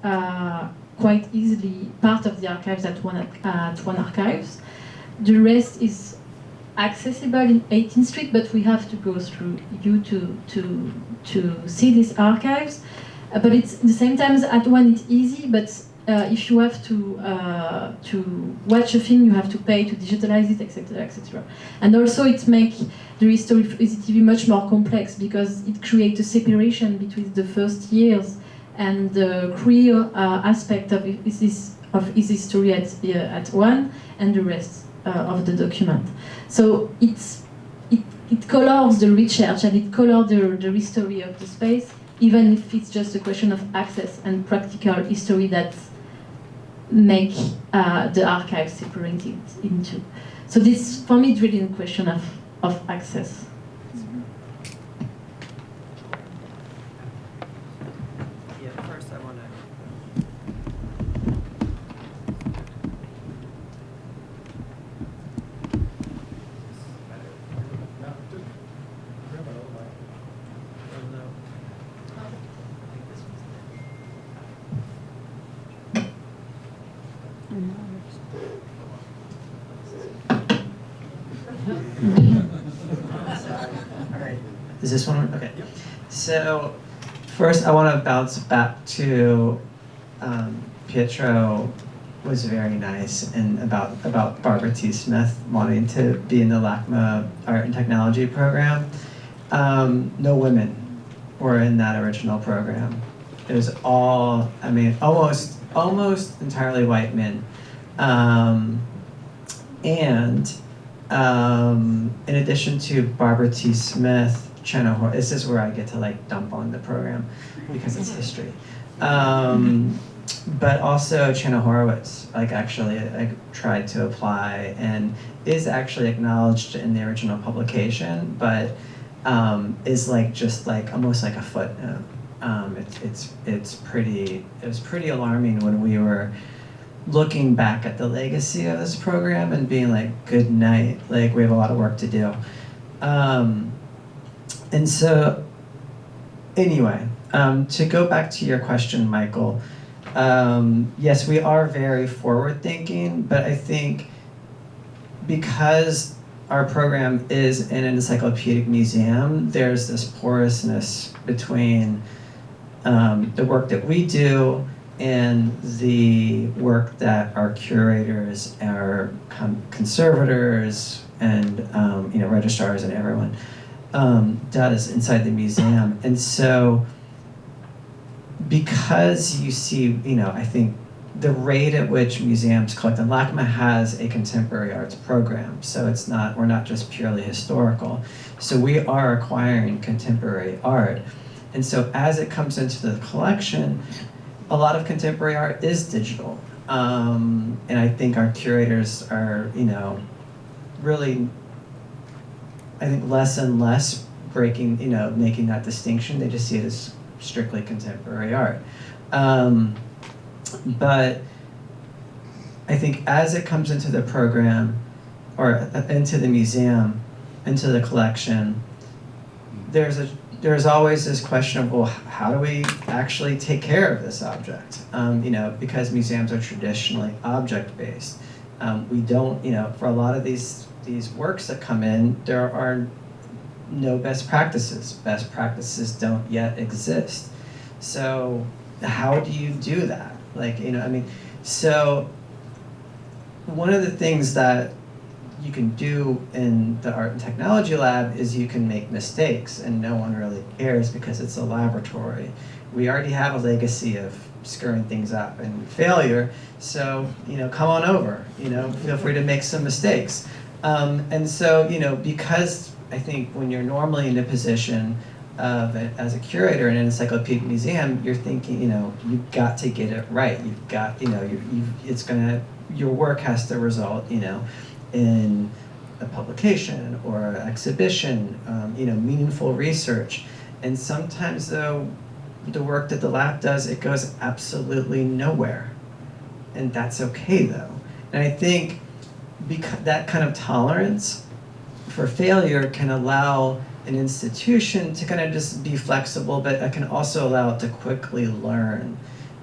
quite easily part of the archives at one archives. The rest is accessible in 18th Street, but we have to go through you to see these archives. But it's at the same time at one it's easy, but if you have to watch a film, you have to pay to digitalize it, etc., etc. And also it makes the history of Easy TV much more complex, because it creates a separation between the first years and the career aspect of his history at one, and the rest of the document. So it colors the research, and it colors the history of the space, even if it's just a question of access and practical history that make the archive separated into. So this, for me, it's really a question of access. Yeah, first I want to... Is this one? Okay. So first I want to bounce back to Pietro was very nice, and about Barbara T. Smith wanting to be in the LACMA Art and Technology program. No women were in that original program. It was all, I mean, almost entirely white men. In addition to Barbara T. Smith, Chenna Horowitz, this is where I get to like dump on the program because it's history. But also Chenna Horowitz, like actually I tried to apply and is actually acknowledged in the original publication, but is like just like almost like a footnote. It was pretty alarming when we were looking back at the legacy of this program and being like, good night, like we have a lot of work to do. And so, anyway, to go back to your question, Michael, yes, we are very forward-thinking, but I think because our program is in an encyclopedic museum, there's this porousness between the work that we do and the work that our curators, our conservators, and registrars and everyone does inside the museum. And so because you see, I think the rate at which museums collect, and LACMA has a contemporary arts program, so we're not just purely historical. So we are acquiring contemporary art. And so as it comes into the collection, a lot of contemporary art is digital. And I think our curators are, really, I think less and less breaking, making that distinction. They just see it as strictly contemporary art. But I think as it comes into the program, or into the museum, into the collection, there's always this question of, well, how do we actually take care of this object? Because museums are traditionally object-based. We don't, for a lot of these works that come in, there are no best practices. Best practices don't yet exist. So how do you do that? So one of the things that you can do in the Art and Technology Lab is you can make mistakes, and no one really cares because it's a laboratory. We already have a legacy of screwing things up and failure, so come on over. Feel free to make some mistakes. And so because I think when you're normally in a position of as a curator in an encyclopedic museum, you're thinking you've got to get it right. You've got your work has to result in a publication or an exhibition, meaningful research. And sometimes, though, the work that the lab does, it goes absolutely nowhere. And that's okay, though. And I think because that kind of tolerance for failure can allow an institution to kind of just be flexible, but it can also allow it to quickly learn,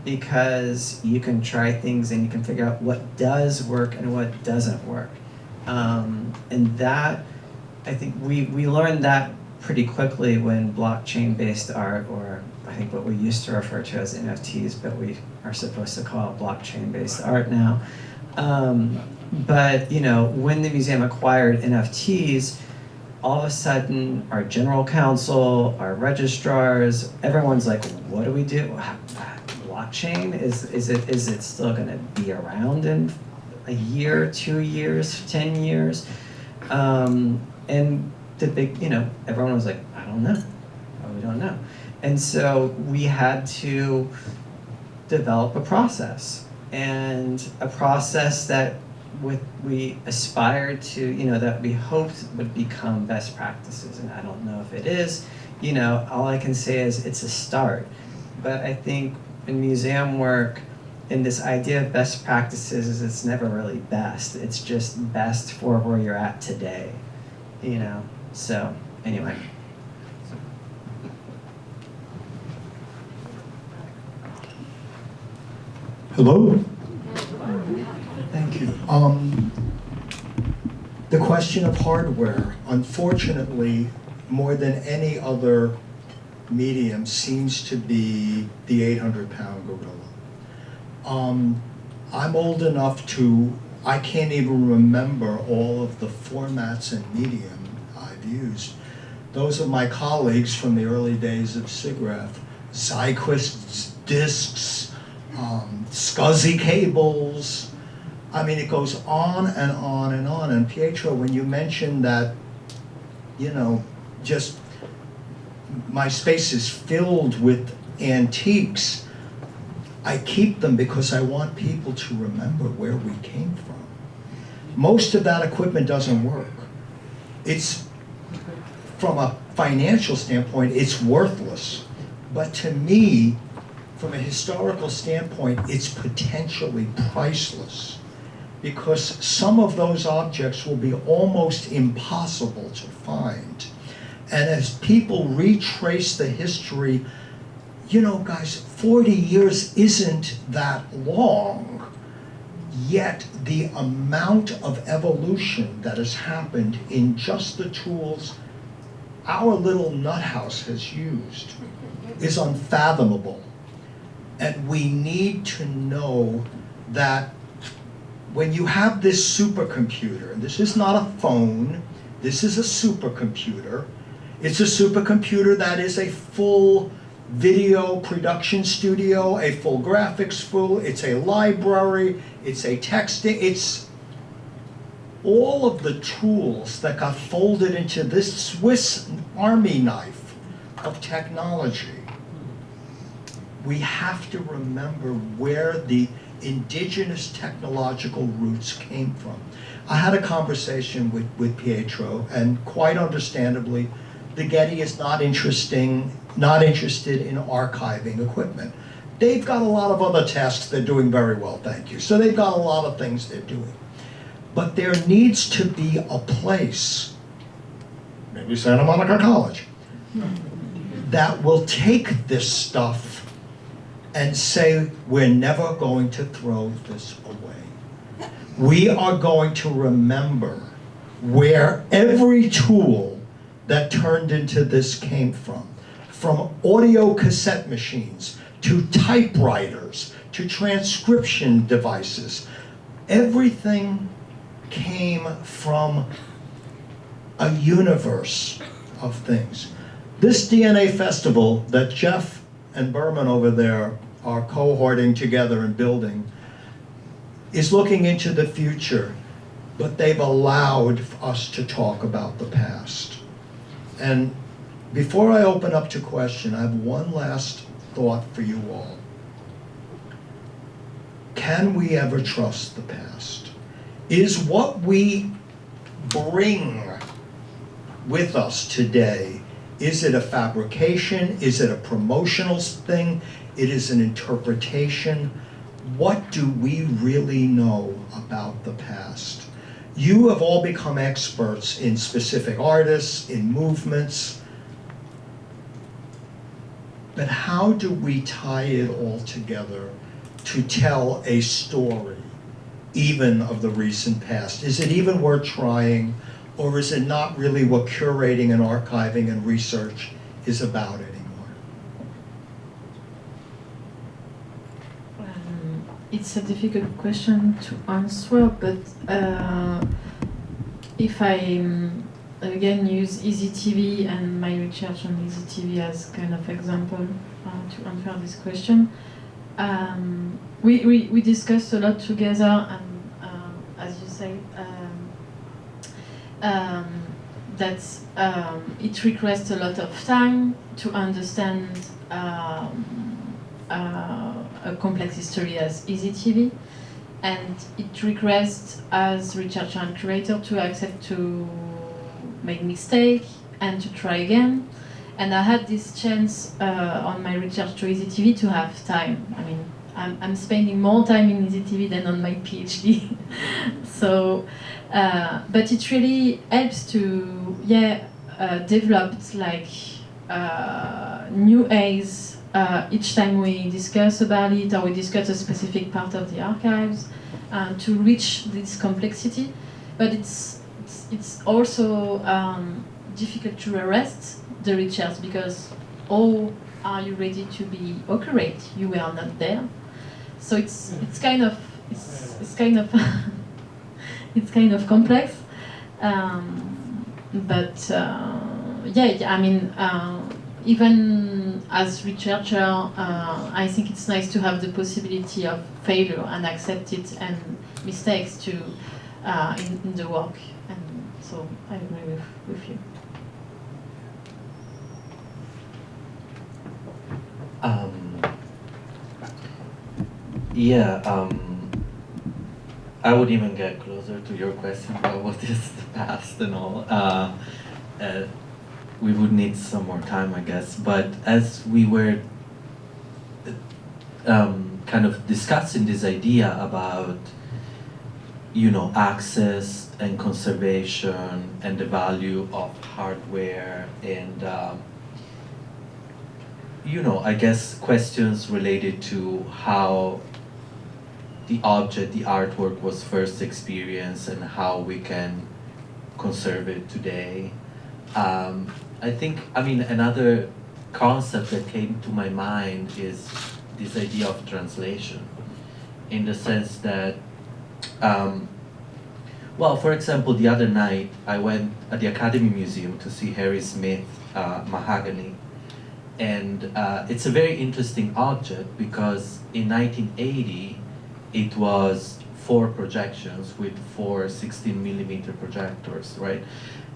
because you can try things and you can figure out what does work and what doesn't work. And that, I think we learned that pretty quickly when blockchain-based art, or I think what we used to refer to as NFTs, but we are supposed to call it blockchain-based art now. But when the museum acquired NFTs, all of a sudden our general counsel, our registrars, everyone's like, what do we do? Blockchain, is it still going to be around in a year, 2 years, 10 years? And the big, everyone was like, I don't know. Oh, we don't know. And so we had to develop a process, and a process that we aspired to, that we hoped would become best practices. And I don't know if it is, all I can say is it's a start. But I think in museum work, in this idea of best practices, is it's never really best. It's just best for where you're at today, So anyway. Hello? Thank you. The question of hardware, unfortunately, more than any other medium, seems to be the 800-pound gorilla. I'm old enough to, I can't even remember all of the formats and medium I've used. Those are my colleagues from the early days of SIGGRAPH. Zyquist discs, SCSI cables. I mean, it goes on and on and on. And Pietro, when you mentioned that, you know, just my space is filled with antiques, I keep them because I want people to remember where we came from. Most of that equipment doesn't work. It's, from a financial standpoint, it's worthless. But to me, from a historical standpoint, it's potentially priceless, because some of those objects will be almost impossible to find. And as people retrace the history, you know, guys, 40 years isn't that long, yet the amount of evolution that has happened in just the tools our little nut house has used is unfathomable. And we need to know that when you have this supercomputer, and this is not a phone, this is a supercomputer. It's a supercomputer that is a full video production studio, a full graphics full, it's a library, it's a texting, it's all of the tools that got folded into this Swiss Army knife of technology. We have to remember where the indigenous technological roots came from. I had a conversation with Pietro, and quite understandably, the Getty is not interested in archiving equipment. They've got a lot of other tasks they're doing very well, thank you. So they've got a lot of things they're doing. But there needs to be a place, maybe Santa Monica College, that will take this stuff and say, we're never going to throw this away. We are going to remember where every tool that turned into this came from audio cassette machines, to typewriters, to transcription devices. Everything came from a universe of things. This DNA festival that Jeff and Berman over there are cohorting together and building is looking into the future, but they've allowed us to talk about the past. And before I open up to question, I have one last thought for you all. Can we ever trust the past? Is what we bring with us today, is it a fabrication? Is it a promotional thing? It is an interpretation. What do we really know about the past? You have all become experts in specific artists, in movements, but how do we tie it all together to tell a story, even of the recent past? Is it even worth trying, or is it not really what curating and archiving and research is about anymore? It's a difficult question to answer, but if I again use EasyTV and my research on EasyTV as kind of example to answer this question, we discussed a lot together, and as you say, that it requires a lot of time to understand a complex history as EasyTV, and it requires as researcher and curator to accept to make mistake and to try again. And I had this chance on my research to EasyTV to have time. I mean, I'm spending more time in EasyTV than on my PhD. So, but it really helps to develop like new ways each time we discuss about it, or we discuss a specific part of the archives, to reach this complexity. But it's also difficult to arrest the research, because how are you ready to be accurate? You were not there. So it's kind of it's kind of it's kind of complex, but I mean, even as researcher, I think it's nice to have the possibility of failure and accept it and mistakes to in the work, and so I agree with you. I would even get closer to your question about what is the past and all. We would need some more time, I guess. But as we were kind of discussing this idea about, access and conservation and the value of hardware and I guess questions related to how the object, the artwork was first experienced and how we can conserve it today. Another concept that came to my mind is this idea of translation, in the sense that, for example, the other night I went at the Academy Museum to see Harry Smith mahogany. And it's a very interesting object because in 1980, it was 4 projections with 4 16mm projectors, right?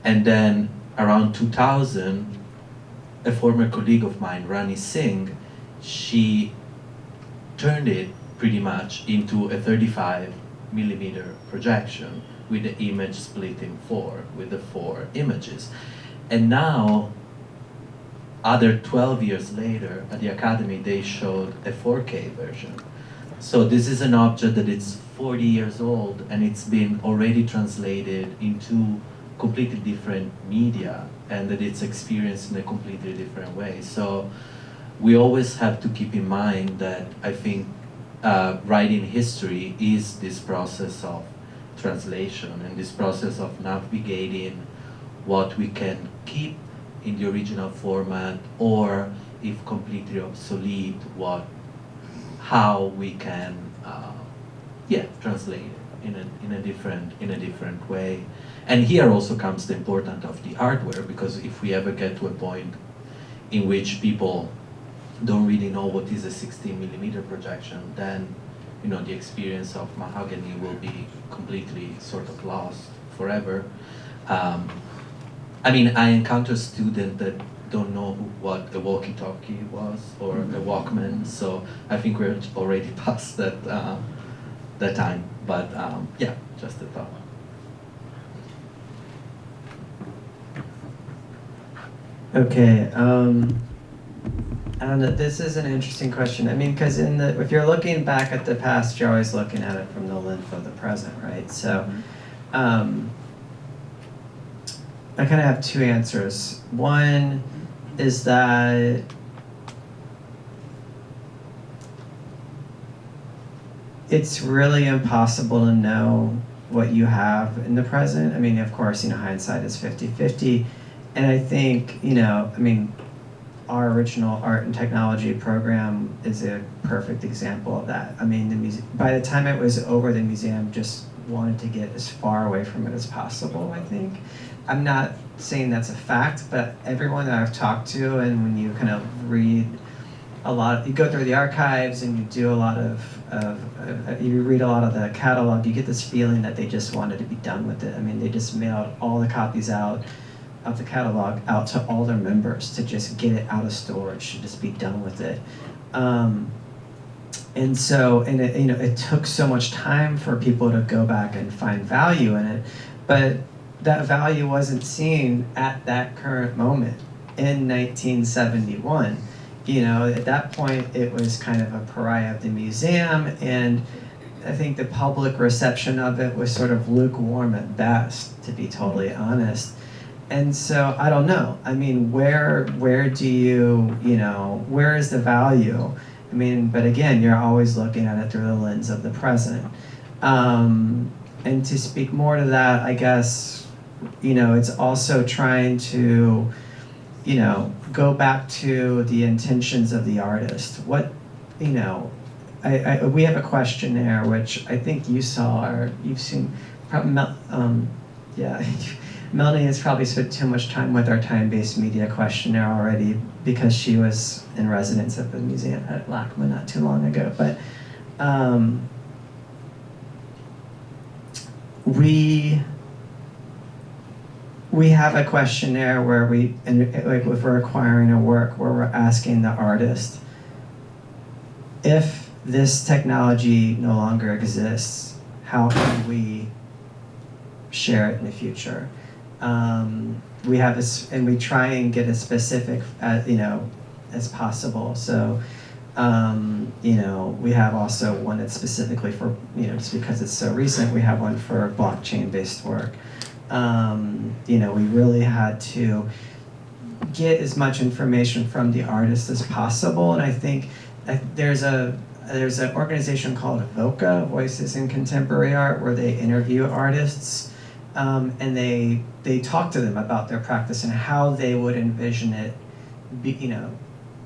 And then around 2000, a former colleague of mine, Rani Singh, she turned it pretty much into a 35mm projection with the image split in 4, with the 4 images. And now, other 12 years later, at the Academy, they showed a 4K version. So this is an object that it's 40 years old, and it's been already translated into completely different media, and that it's experienced in a completely different way. So we always have to keep in mind that I think writing history is this process of translation and this process of navigating what we can keep in the original format, or if completely obsolete, how we can translate it in a different way. And here also comes the importance of the hardware, because if we ever get to a point in which people don't really know what is a 16mm projection, then the experience of mahogany will be completely sort of lost forever. I encounter students that don't know what a walkie-talkie was or a Walkman, so I think we're already past that time. But just a thought. Okay, I don't know, this is an interesting question. Because if you're looking back at the past, you're always looking at it from the lens of the present, right? So, I kind of have 2 answers. One is that it's really impossible to know what you have in the present. Of course, hindsight is 50-50. And I think, our original art and technology program is a perfect example of that. By the time it was over, the museum just wanted to get as far away from it as possible, I think. I'm not saying that's a fact, but everyone that I've talked to, and when you kind of read a lot, you go through the archives and you do a lot of you read a lot of the catalog, you get this feeling that they just wanted to be done with it. They just mailed all the copies out of the catalog out to all their members to just get it out of storage, to just be done with it. It took so much time for people to go back and find value in it, but that value wasn't seen at that current moment in 1971. At that point, it was kind of a pariah of the museum, and I think the public reception of it was sort of lukewarm at best, to be totally honest. And so, I don't know. Where do you, where is the value? But again, you're always looking at it through the lens of the present. And to speak more to that, I guess, it's also trying to, go back to the intentions of the artist. What, we have a questionnaire which I think you saw or you've seen. Probably, yeah, Melanie has probably spent too much time with our time-based media questionnaire already because she was in residence at the museum at LACMA not too long ago. But we have a questionnaire where like if we're acquiring a work, where we're asking the artist, if this technology no longer exists, how can we share it in the future? We have this, and we try and get as specific as as possible. So, we have also one that's specifically for just because it's so recent. We have one for blockchain-based work. We really had to get as much information from the artist as possible, and I think there's an organization called VOCA, Voices in Contemporary Art, where they interview artists, and they talk to them about their practice and how they would envision it,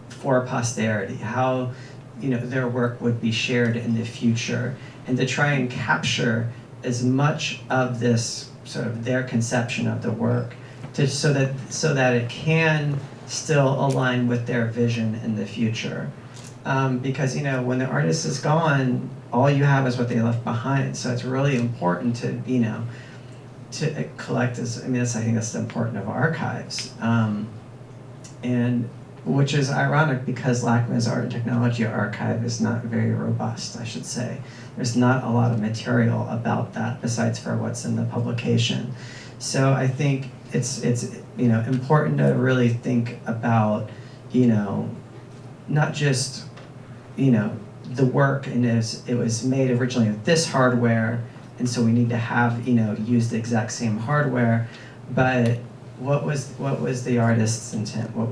for posterity, how their work would be shared in the future, and to try and capture as much of this sort of their conception of the work, so that it can still align with their vision in the future. Because when the artist is gone, all you have is what they left behind. So it's really important to to collect I think that's the importance of archives, and which is ironic because LACMA's Art and Technology Archive is not very robust, I should say. There's not a lot of material about that besides for what's in the publication. So I think it's important to really think about not just the work, and it was made originally with this hardware, and so we need to have use the exact same hardware, but what was the artist's intent? What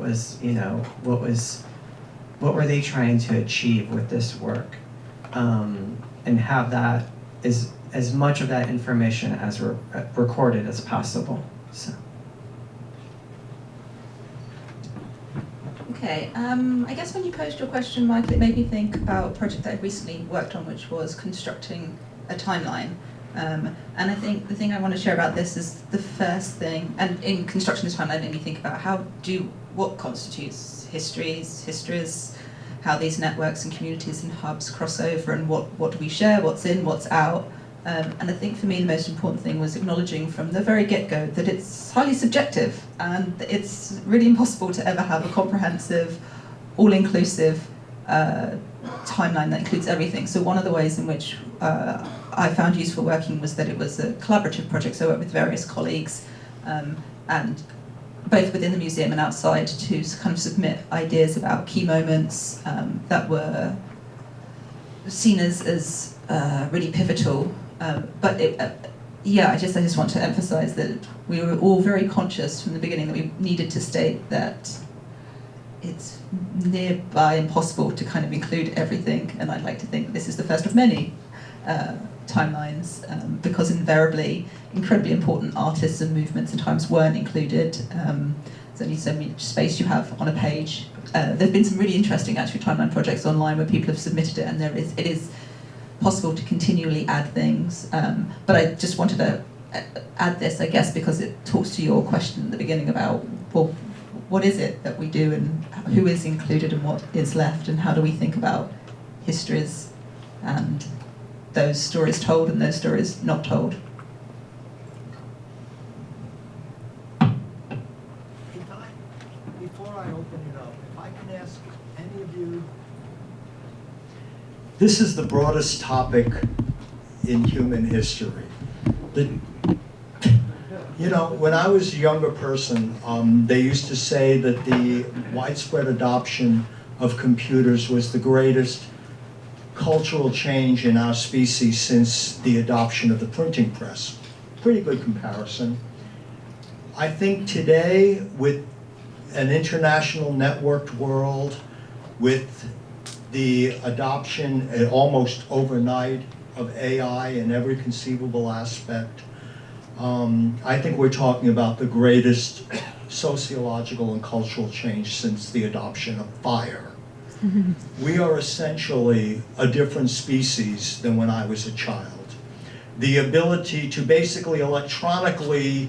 were they trying to achieve with this work, and have that is as much of that information as recorded as possible. So. Okay, I guess when you posed your question, Michael, it made me think about a project that I recently worked on, which was constructing a timeline. And I think the thing I want to share about this is the first thing, and in constructing this timeline made me think about what constitutes histories, how these networks and communities and hubs cross over, and what do we share, what's in, what's out. And I think for me the most important thing was acknowledging from the very get-go that it's highly subjective, and it's really impossible to ever have a comprehensive, all-inclusive timeline that includes everything. So one of the ways in which I found useful working was that it was a collaborative project, so I worked with various colleagues, and both within the museum and outside, to kind of submit ideas about key moments that were seen as really pivotal. But I just want to emphasize that we were all very conscious from the beginning that we needed to state that it's nearby impossible to kind of include everything, and I'd like to think this is the first of many timelines, because invariably incredibly important artists and movements and times weren't included. There's only so much space you have on a page. There've been some really interesting actually timeline projects online where people have submitted it, and it is possible to continually add things. But I just wanted to add this, I guess, because it talks to your question at the beginning about, well, what is it that we do, and who is included and what is left, and how do we think about histories and those stories told and those stories not told. Before I open it up, if I can ask any of you, this is the broadest topic in human history. When I was a younger person, they used to say that the widespread adoption of computers was the greatest cultural change in our species since the adoption of the printing press. Pretty good comparison. I think today, with an international networked world, with the adoption almost overnight of AI in every conceivable aspect, I think we're talking about the greatest sociological and cultural change since the adoption of fire. We are essentially a different species than when I was a child. The ability to basically electronically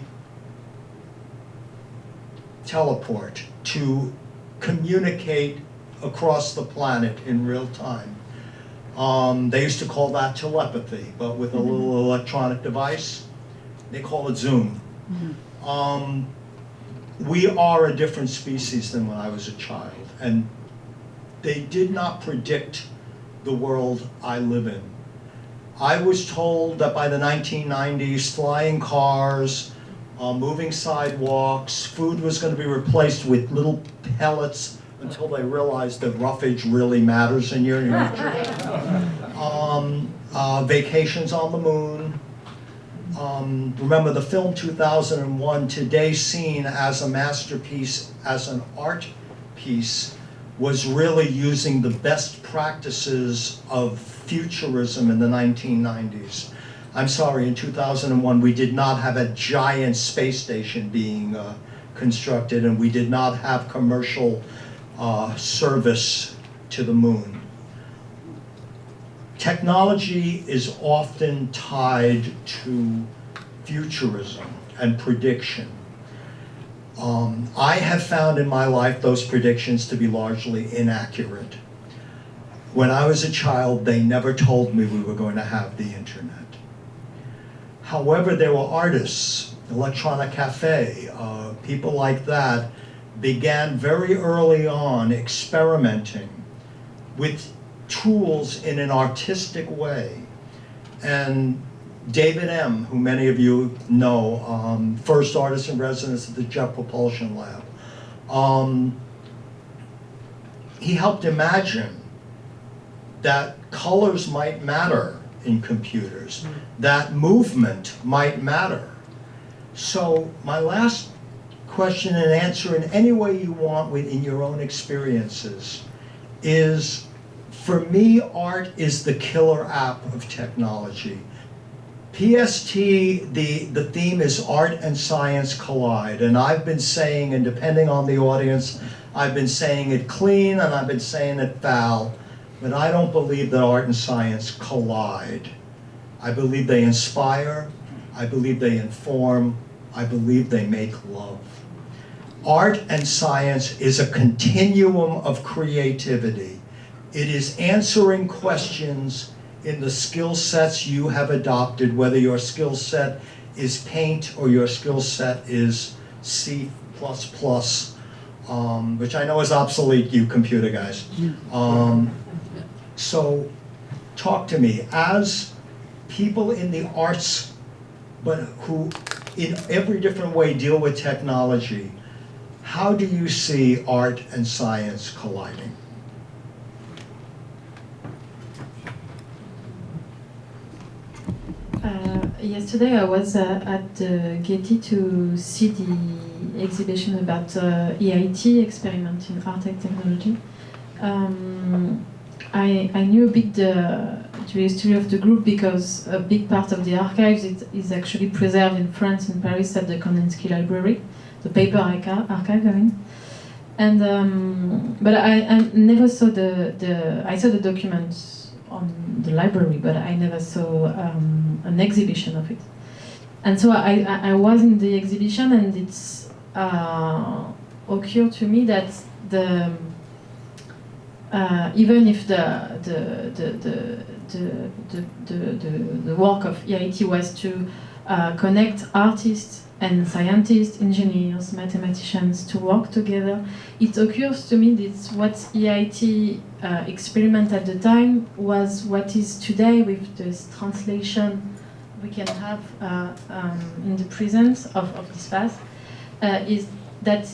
teleport, to communicate across the planet in real time. They used to call that telepathy, but with a little electronic device, they call it Zoom. We are a different species than when I was a child, and they did not predict the world I live in. I was told that by the 1990s, flying cars, moving sidewalks, food was going to be replaced with little pellets until they realized that roughage really matters in your nature. Vacations on the moon. Remember the film 2001, today seen as a masterpiece, as an art piece, was really using the best practices of futurism in the 1990s. I'm sorry, in 2001 we did not have a giant space station being constructed, and we did not have commercial service to the moon. Technology is often tied to futurism and prediction. I have found in my life those predictions to be largely inaccurate. When I was a child, they never told me we were going to have the internet. However, there were artists, Electronic Cafe, people like that began very early on experimenting with tools in an artistic way. And David M., who many of you know, first artist in residence at the Jet Propulsion Lab, he helped imagine that colors might matter in computers, that movement might matter. So my last question and answer in any way you want within your own experiences is, for me, art is the killer app of technology. PST, the theme is art and science collide, and I've been saying, and depending on the audience, I've been saying it clean and I've been saying it foul, but I don't believe that art and science collide. I believe they inspire, I believe they inform, I believe they make love. Art and science is a continuum of creativity. It is answering questions in the skill sets you have adopted, whether your skill set is paint or your skill set is C++, which I know is obsolete, you computer guys. So talk to me, as people in the arts, but who in every different way deal with technology, how do you see art and science colliding? Yesterday I was at the Getty to see the exhibition about EIT, Experiment in Art and Technology. I knew a bit the history of the group because a big part of the archives is actually preserved in France, in Paris, at the Kandinsky Library, the paper archive, I mean. And but I never saw I saw the documents on the library, but I never saw an exhibition of it. And so I was in the exhibition, and it's occurred to me that even if the work of EIT was to connect artists and scientists, engineers, mathematicians to work together, it occurs to me that what EIT experiment at the time was what is today with this translation we can have in the present of this past, is that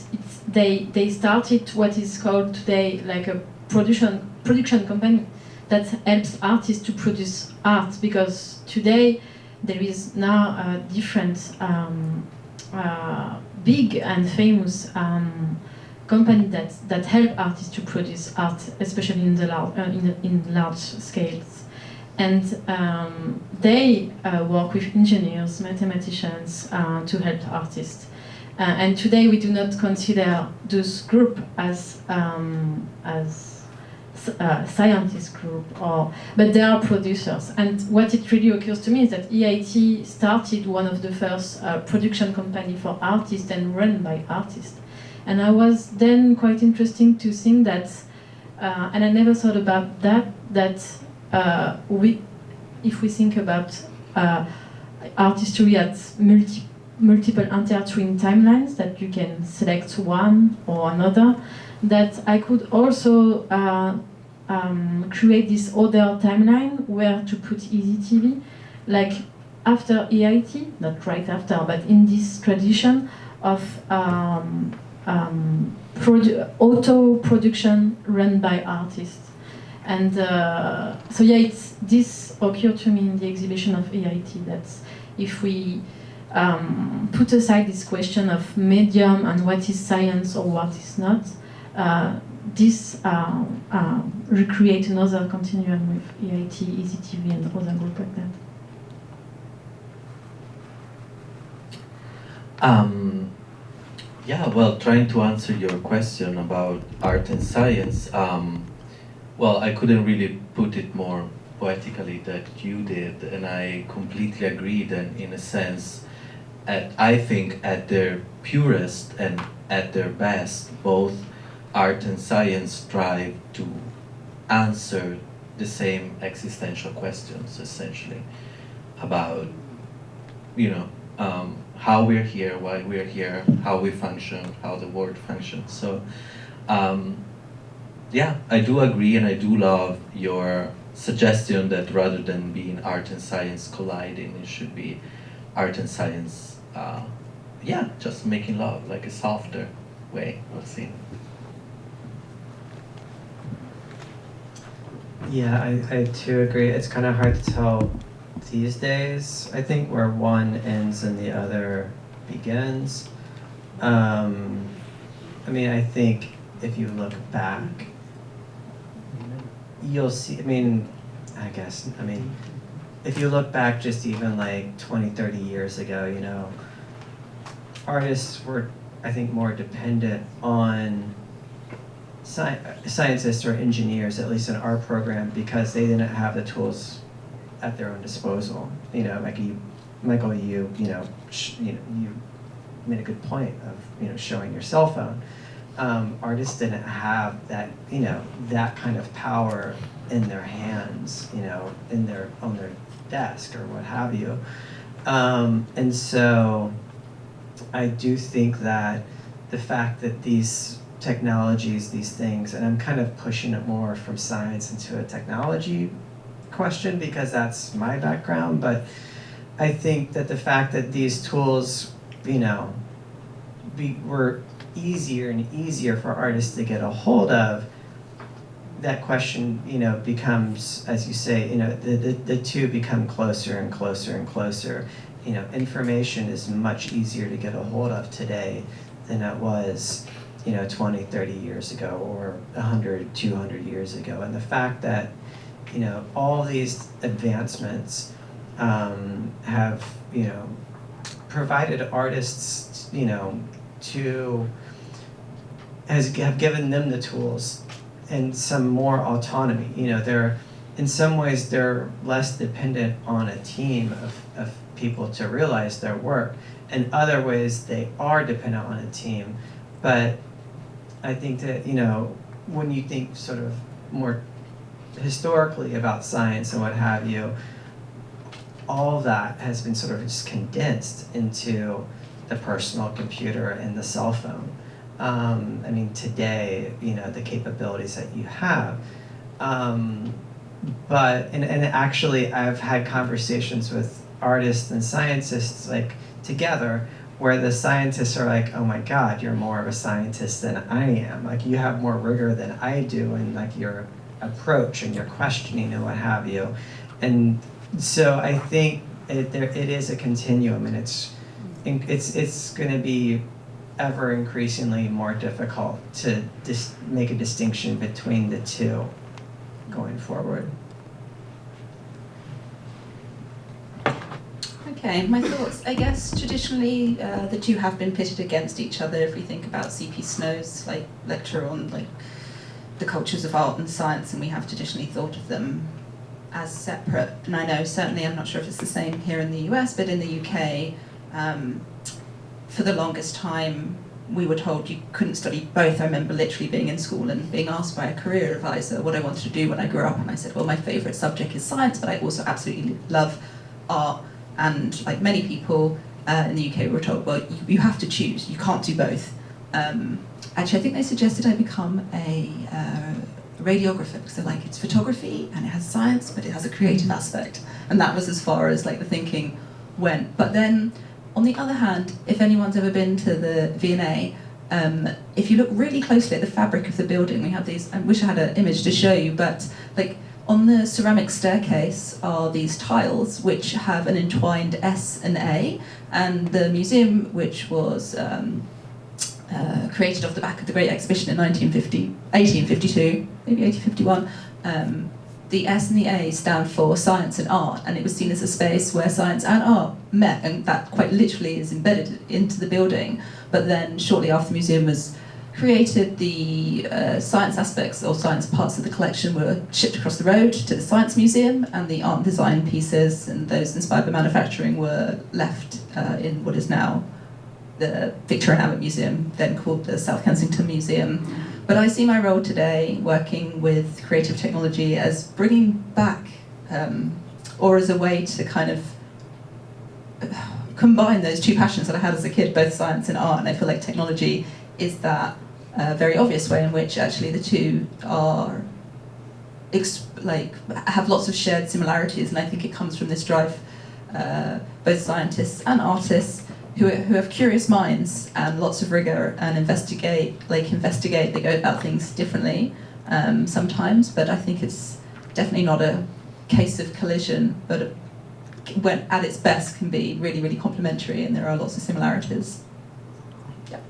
they started what is called today like a production company that helps artists to produce art, because today there is now a different big and famous company that help artists to produce art, especially in the in large scales, and they work with engineers, mathematicians to help artists. And today we do not consider those groups as scientist group, but they are producers. And what it really occurs to me is that EIT started one of the first production company for artists and run by artists. And I was then quite interesting to think that, and I never thought about that if we think about artistry at multiple inter-twin timelines, that you can select one or another, that I could also create this other timeline where to put EasyTV, like after EIT, not right after, but in this tradition of auto production run by artists. And so yeah, this occurred to me in the exhibition of EIT, that if we put aside this question of medium and what is science or what is not, this recreate another continuum with EIT, EasyTV and other groups like that. Yeah, well, trying to answer your question about art and science, well, I couldn't really put it more poetically that you did, and I completely agree that in a sense, I think at their purest and at their best, both art and science strive to answer the same existential questions, essentially, about, how we're here, why we're here, how we function, how the world functions. So, yeah, I do agree, and I do love your suggestion that rather than being art and science colliding, it should be art and science, just making love, like a softer way of seeing it. Yeah, I too agree. It's kind of hard to tell these days, I think, where one ends and the other begins. I mean, I think if you look back, you'll see, if you look back just even like 20, 30 years ago, artists were, I think, more dependent on scientists or engineers, at least in our program, because they didn't have the tools at their own disposal. Michael, you made a good point of showing your cell phone. Artists didn't have that that kind of power in their hands, on their desk or what have you, and so I do think that the fact that these technologies, these things, and I'm kind of pushing it more from science into a technology question because that's my background, but I think that the fact that these tools, were easier and easier for artists to get a hold of, that question, becomes, as you say, the two become closer and closer and closer. Information is much easier to get a hold of today than it was, 20, 30 years ago or 100, 200 years ago. And the fact that, all these advancements have, provided artists, have given them the tools and some more autonomy. In some ways they're less dependent on a team of people to realize their work. In other ways they are dependent on a team. But I think that, when you think sort of more historically about science and what have you, all that has been sort of just condensed into the personal computer and the cell phone. Today, the capabilities that you have. But actually, I've had conversations with artists and scientists together, where the scientists are like, "Oh my God, you're more of a scientist than I am. You have more rigor than I do in your approach and your questioning and what have you." And so I think it is a continuum, and it's going to be ever increasingly more difficult to make a distinction between the two going forward. Okay, my thoughts. I guess traditionally the two have been pitted against each other. If we think about C.P. Snow's lecture on the cultures of art and science, and we have traditionally thought of them as separate. And I know certainly, I'm not sure if it's the same here in the US, but in the UK, for the longest time, we were told you couldn't study both. I remember literally being in school and being asked by a career advisor what I wanted to do when I grew up, and I said, well, my favourite subject is science, but I also absolutely love art. And like many people in the UK, we were told, well, you have to choose. You can't do both. Actually, I think they suggested I become a radiographer, because they're like, it's photography and it has science, but it has a creative aspect. And that was as far as like the thinking went. But then, on the other hand, if anyone's ever been to the V&A, if you look really closely at the fabric of the building, we have these, I wish I had an image to show you, but like on the ceramic staircase are these tiles which have an entwined S and A, and the museum, which was created off the back of the Great Exhibition in 1852, maybe 1851, the S and the A stand for science and art, and it was seen as a space where science and art met, and that quite literally is embedded into the building. But then shortly after the museum was created, the science aspects or science parts of the collection were shipped across the road to the Science Museum, and the art and design pieces and those inspired by manufacturing were left in what is now the Victoria and Albert Museum, then called the South Kensington Museum. But I see my role today working with creative technology as bringing back, or as a way to kind of combine those two passions that I had as a kid, both science and art. And I feel like technology is that very obvious way in which actually the two are have lots of shared similarities. And I think it comes from this drive, both scientists and artists who have curious minds and lots of rigor and investigate, they go about things differently sometimes, but I think it's definitely not a case of collision, but when at its best can be really, really complementary, and there are lots of similarities. Yep.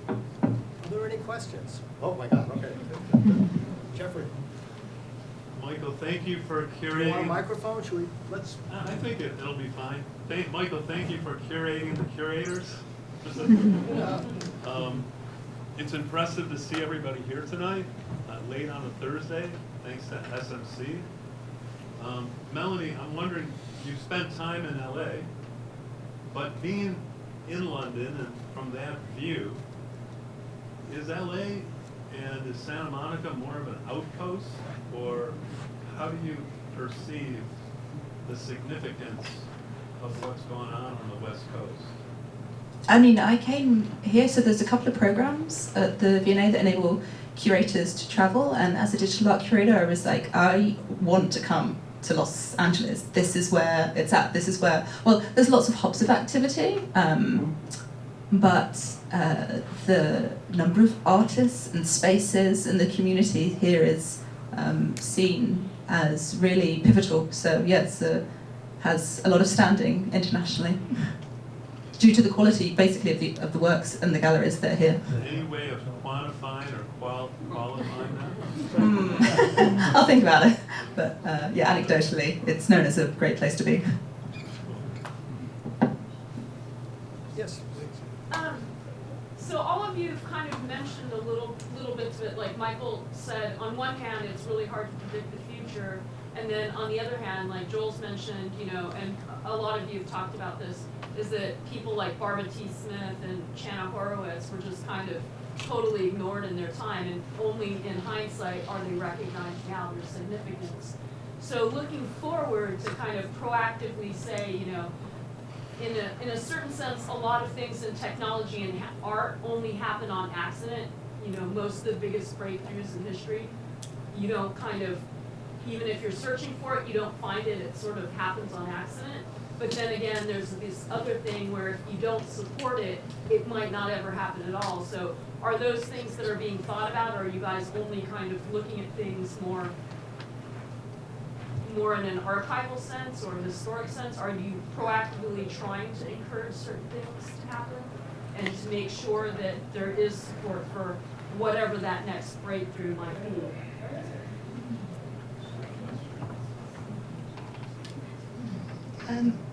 Are there any questions? Oh my God, okay. Jeffrey, Michael, thank you for do you want a curating. microphone? Should we, let's, I think it'll be fine. Michael, thank you for curating the curators. It's impressive to see everybody here tonight, late on a Thursday, thanks to SMC. Melanie, I'm wondering, you spent time in LA, but being in London and from that view, is LA and is Santa Monica more of an outpost, or how do you perceive the significance of what's going on the West Coast? I mean, I came here, so there's a couple of programs at the V&A that enable curators to travel, and as a digital art curator, I was like, I want to come to Los Angeles. This is where it's at. This is where, well, there's lots of hubs of activity, but the number of artists and spaces and the community here is seen as really pivotal. So yes, has a lot of standing internationally due to the quality, basically, of the works and the galleries that are here. Any way of quantifying or qualifying that? I'll think about it, but yeah, anecdotally, it's known as a great place to be. yes. So all of you have kind of mentioned a little bits of it, like Michael said, on one hand, it's really hard to predict the future, and then on the other hand, like Joel's mentioned, and a lot of you have talked about this, is that people like Barbara T. Smith and Chana Horowitz were just kind of totally ignored in their time, and only in hindsight are they recognized now their significance. So looking forward to kind of proactively say, in a certain sense, a lot of things in technology and art only happen on accident. Most of the biggest breakthroughs in history, you don't kind of, even if you're searching for it, you don't find it, it sort of happens on accident. But then again, there's this other thing where if you don't support it, it might not ever happen at all. So are those things that are being thought about, or are you guys only kind of looking at things more in an archival sense or a historic sense? Are you proactively trying to encourage certain things to happen and to make sure that there is support for whatever that next breakthrough might be?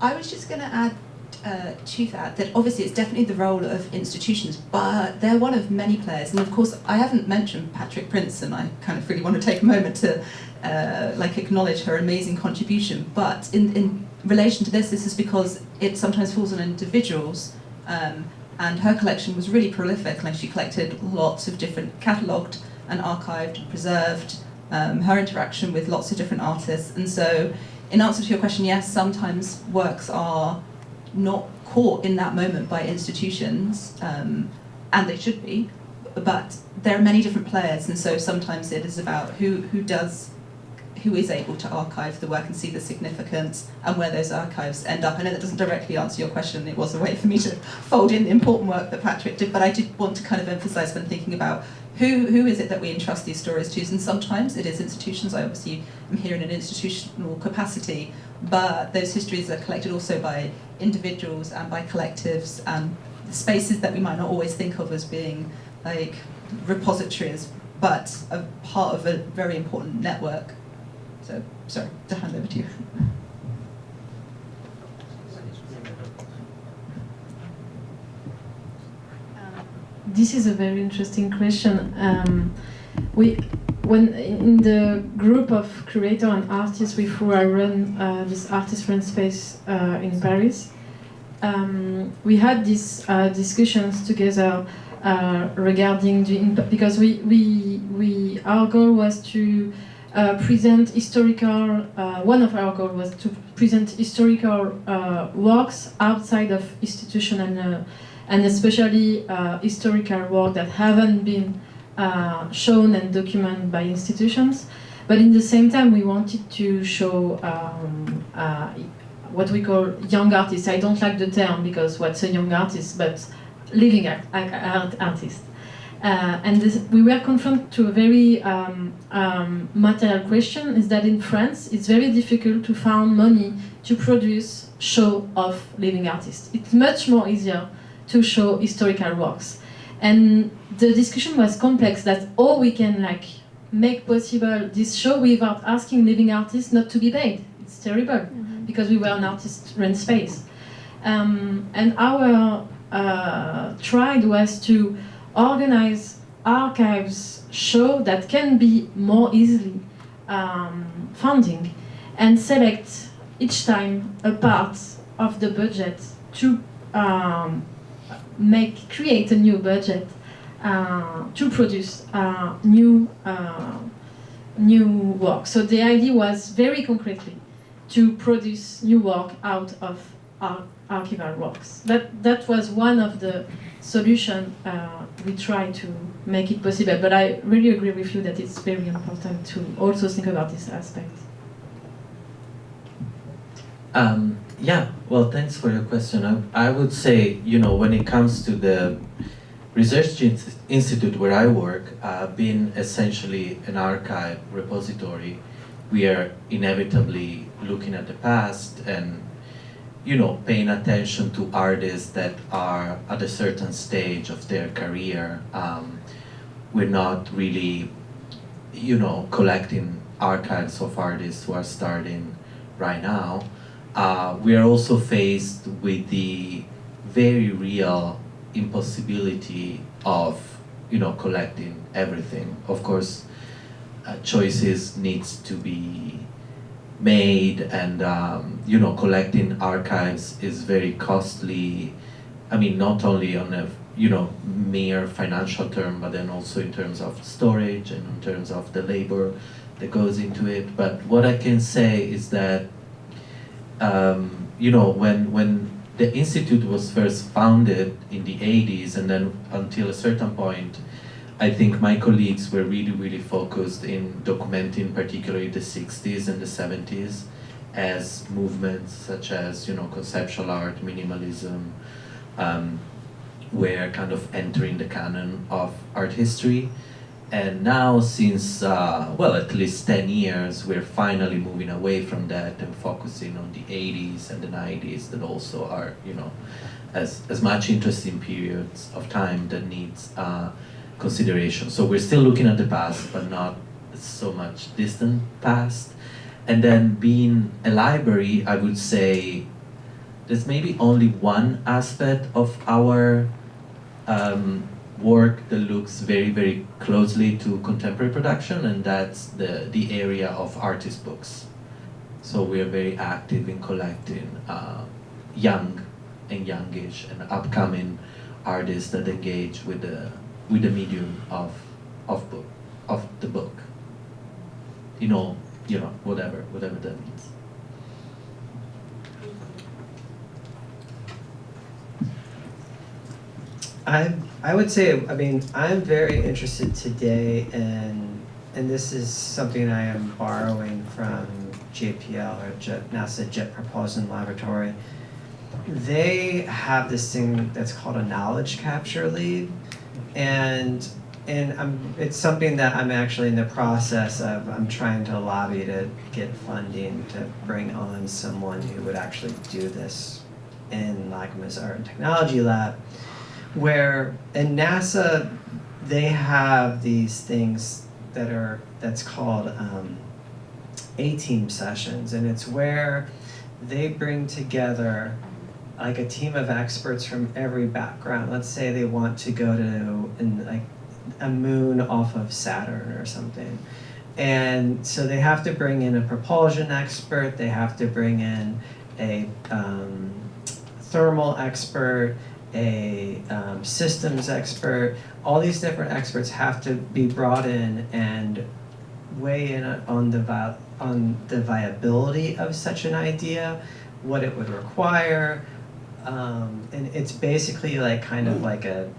I was just going to add, to that obviously it's definitely the role of institutions, but they're one of many players. And of course, I haven't mentioned Patrick Prince, and I kind of really want to take a moment to acknowledge her amazing contribution. But in relation to this is because it sometimes falls on individuals, and her collection was really prolific. Like, she collected lots of different, catalogued and archived and preserved her interaction with lots of different artists. And so, in answer to your question, yes, sometimes works are not caught in that moment by institutions, and they should be, but there are many different players, and so sometimes it is about who is able to archive the work and see the significance and where those archives end up. I know that doesn't directly answer your question. It was a way for me to fold in the important work that Patrick did, but I did want to kind of emphasize when thinking about who is it that we entrust these stories to, and sometimes it is institutions. I obviously am here in an institutional capacity, but those histories are collected also by individuals and by collectives and spaces that we might not always think of as being like repositories, but a part of a very important network. So, sorry, to hand over to you. This is a very interesting question. When in the group of creators and artists with who I run this artist friend space in Paris, we had these discussions together regarding the impact, because our goal was to present historical. One of our goals was to present historical works outside of institution and especially historical work that haven't been shown and documented by institutions. But in the same time, we wanted to show what we call young artists. I don't like the term because what's a young artist, but living artist. And we were confronted to a very material question, is that in France, it's very difficult to find money to produce show of living artists. It's much more easier to show historical works. And the discussion was complex, that all we can make possible this show without asking living artists not to be paid. It's terrible, because we were an artist-run space. And our try was to organize archives show that can be more easily funding, and select each time a part of the budget to create a new budget to produce new work. So the idea was very concretely to produce new work out of archival works. That was one of the solutions we tried to make it possible. But I really agree with you that it's very important to also think about this aspect. Yeah, well, thanks for your question. I would say, when it comes to the research institute where I work, being essentially an archive repository, we are inevitably looking at the past and, paying attention to artists that are at a certain stage of their career. We're not really, collecting archives of artists who are starting right now. We are also faced with the very real impossibility of, collecting everything. Of course, choices needs to be made, and collecting archives is very costly. I mean, not only on a mere financial term, but then also in terms of storage and in terms of the labor that goes into it. But what I can say is that when the institute was first founded in the 80s, and then until a certain point, I think my colleagues were really, really focused in documenting particularly the 60s and the 70s as movements such as, conceptual art, minimalism, were kind of entering the canon of art history. And now, since, at least 10 years, we're finally moving away from that and focusing on the 80s and the 90s that also are, as much interesting periods of time that needs consideration. So we're still looking at the past, but not so much distant past. And then being a library, I would say there's maybe only one aspect of our work that looks very, very closely to contemporary production, and that's the area of artist books. So we are very active in collecting young and youngish and upcoming artists that engage with the medium of the book. Whatever that means. I would say, I mean, I'm very interested today in, and this is something I am borrowing from JPL, or NASA Jet Propulsion Laboratory. They have this thing that's called a knowledge capture lead, and it's something that I'm actually in the process of. I'm trying to lobby to get funding to bring on someone who would actually do this in LACMA's Art and Technology Lab, where in NASA they have these things that's called A-team sessions, and it's where they bring together like a team of experts from every background. Let's say they want to go to like a moon off of Saturn or something. And so they have to bring in a propulsion expert, they have to bring in a thermal expert, a systems expert. All these different experts have to be brought in and weigh in on the viability of such an idea, what it would require, and it's basically like kind of like a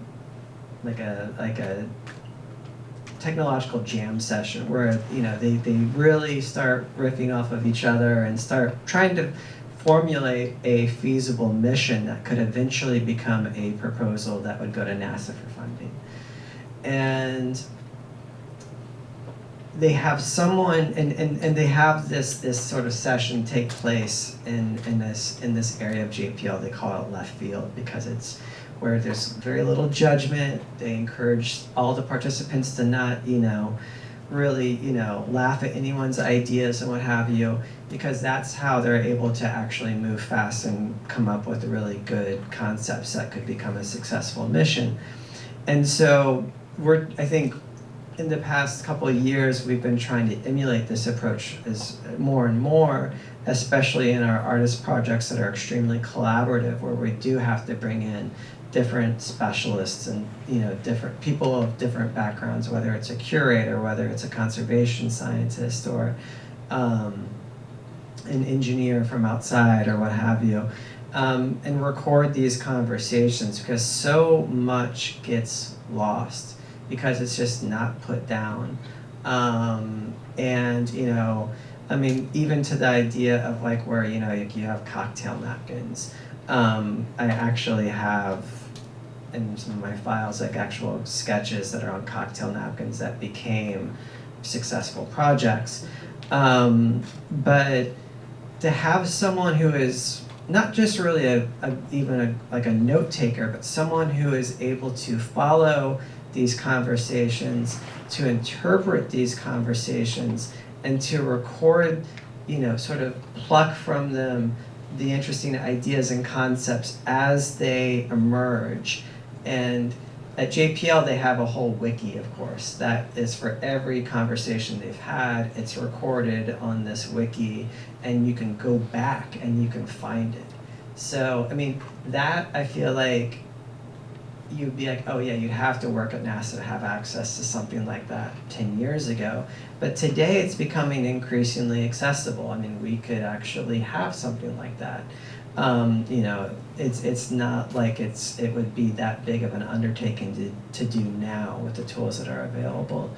technological jam session where they really start riffing off of each other and start trying to formulate a feasible mission that could eventually become a proposal that would go to NASA for funding. And they have someone, and they have this sort of session take place in this area of JPL. They call it left field because it's where there's very little judgment. They encourage all the participants to not, really, laugh at anyone's ideas and what have you, because that's how they're able to actually move fast and come up with really good concepts that could become a successful mission. And so I think in the past couple of years, we've been trying to emulate this approach as more and more, especially in our artist projects that are extremely collaborative, where we do have to bring in different specialists and different people of different backgrounds, whether it's a curator, whether it's a conservation scientist, or an engineer from outside, or what have you, and record these conversations, because so much gets lost because it's just not put down. And I mean, even to the idea of like where you have cocktail napkins. I actually have in some of my files like actual sketches that are on cocktail napkins that became successful projects. But to have someone who is not just really even a note taker, but someone who is able to follow these conversations, to interpret these conversations, and to record, sort of pluck from them the interesting ideas and concepts as they emerge. And at JPL, they have a whole wiki, of course, that is for every conversation they've had. It's recorded on this wiki, and you can go back and you can find it. So, I mean, that I feel like you'd be like, oh yeah, you'd have to work at NASA to have access to something like that 10 years ago. But today it's becoming increasingly accessible. I mean, we could actually have something like that. It's not like it would be that big of an undertaking to do now with the tools that are available.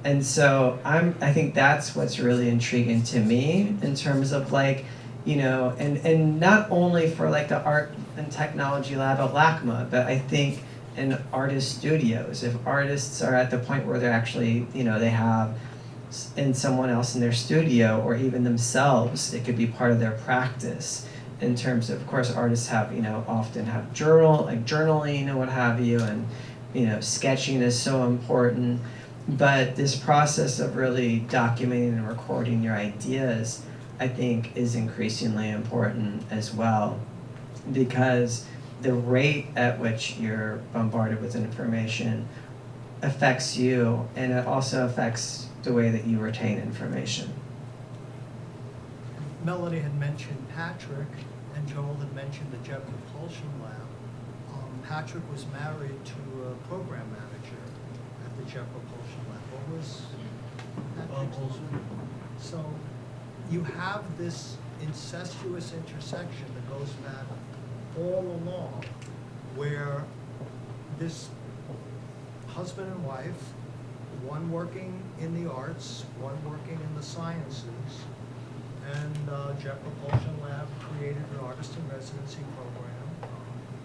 And so I think that's what's really intriguing to me in terms of like, and not only for like the Art and Technology Lab at LACMA, but I think in artist studios, if artists are at the point where they're actually, they have someone else in their studio, or even themselves, it could be part of their practice in terms of course, artists have, often have journaling and what have you, and, sketching is so important. But this process of really documenting and recording your ideas, I think, is increasingly important as well. because the rate at which you're bombarded with information affects you, and it also affects the way that you retain information. Melanie had mentioned Patrick, and Joel had mentioned the Jet Propulsion Lab. Patrick was married to a program manager at the Jet Propulsion Lab. What was Patrick's name? So you have this incestuous intersection that goes back all along, where this husband and wife, one working in the arts, one working in the sciences, and Jet Propulsion Lab created an artist in residency program.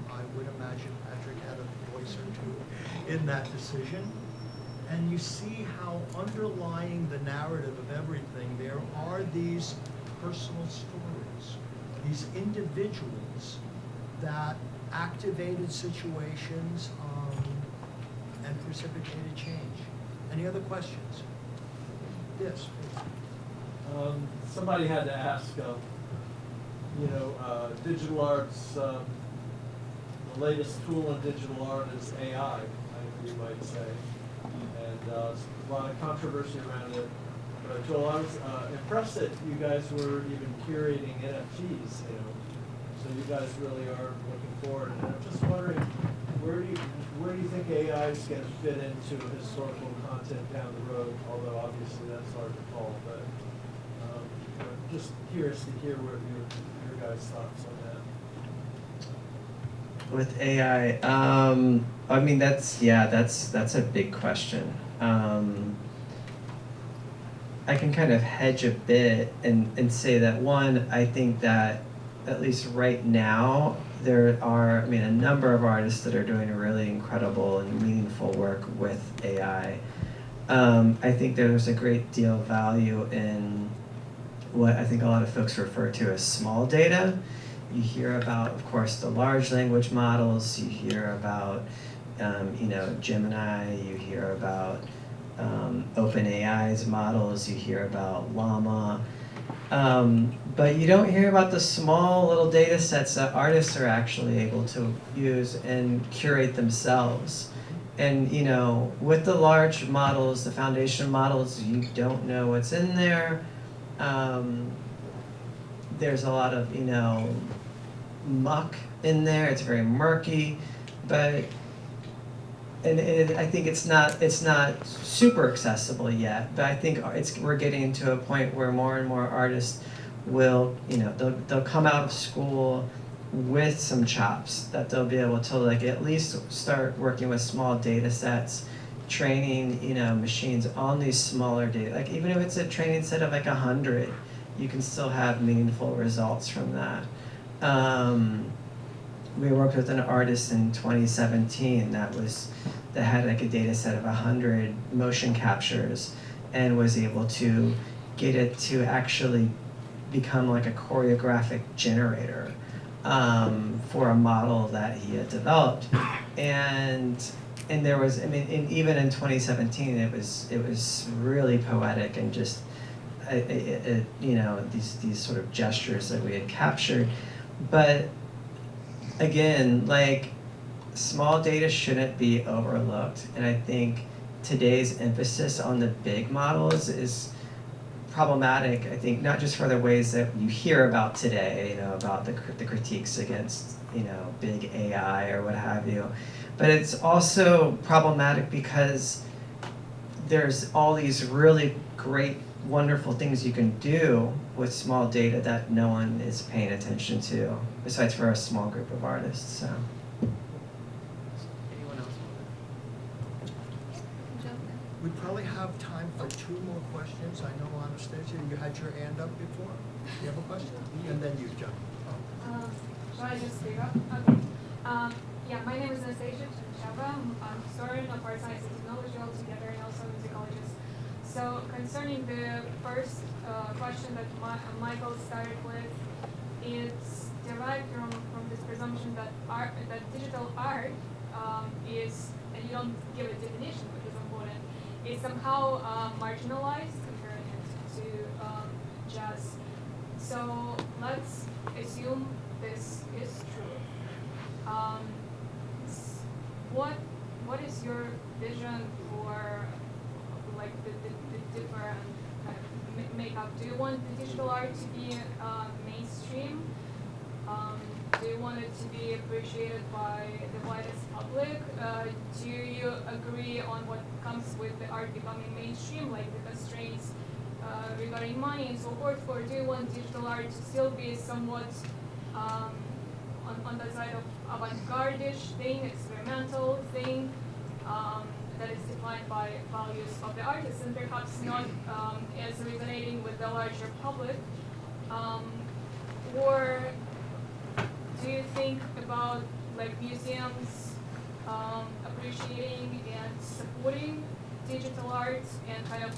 I would imagine Patrick had a voice or two in that decision. And you see how underlying the narrative of everything, there are these personal stories, these individuals that activated situations and precipitated change. Any other questions? Yes, please. Somebody had to ask, digital arts, the latest tool in digital art is AI, you might say. And there's a lot of controversy around it. But Joel, I was impressed that you guys were even curating NFTs, so you guys really are looking forward. And I'm just wondering, where do you think AI is going to fit into historical content down the road? Although obviously that's hard to call, but just curious to hear what your guys' thoughts on that. With AI, I mean that's a big question. I can kind of hedge a bit and say that one, I think that at least right now there are, a number of artists that are doing really incredible and meaningful work with AI. I think there's a great deal of value in what I think a lot of folks refer to as small data. You hear about, of course, the large language models. You hear about, Gemini. You hear about OpenAI's models. You hear about Llama. But you don't hear about the small little data sets that artists are actually able to use and curate themselves. And, with the large models, the foundation models, you don't know what's in there. There's a lot of, muck in there. It's very murky, but I think it's not super accessible yet. But I think we're getting to a point where more and more artists will, they'll come out of school with some chops that they'll be able to at least start working with small data sets, training machines on these smaller data. Even if it's a training set of 100, you can still have meaningful results from that. We worked with an artist in 2017 that had a data set of 100 motion captures and was able to get it to actually become a choreographic generator for a model that he had developed. And there was, even in 2017, it was really poetic and just, these sort of gestures that we had captured. But again, small data shouldn't be overlooked. And I think today's emphasis on the big models is problematic, I think, not just for the ways that you hear about today, about the critiques against, big AI or what have you, but it's also problematic because there's all these really great, wonderful things you can do with small data that no one is paying attention to, besides for a small group of artists. So. Anyone else? We probably have time for 2 more questions. I know Anastasia, you had your hand up before. You have a question? And then you jump. Should I just speak up? Okay. Yeah, my name is Anastasia Chava. I'm a historian of art science and technology altogether, and also a musicologist. So concerning the first question that Michael started with, it's derived from this presumption that digital art is, and you don't give a definition, which is important, is somehow marginalized compared to jazz. So let's assume this is true. What is your vision for like the different kind of makeup? Do you want the digital art to be mainstream? Do you want it to be appreciated by the widest public? Do you agree on what comes with the art becoming mainstream, like the constraints regarding money and so forth? Or do you want digital art to still be somewhat on the side of avant-garde-ish thing, experimental thing, that is defined by values of the artist and perhaps not as resonating with the larger public? Or do you think about like museums appreciating and supporting digital art and kind of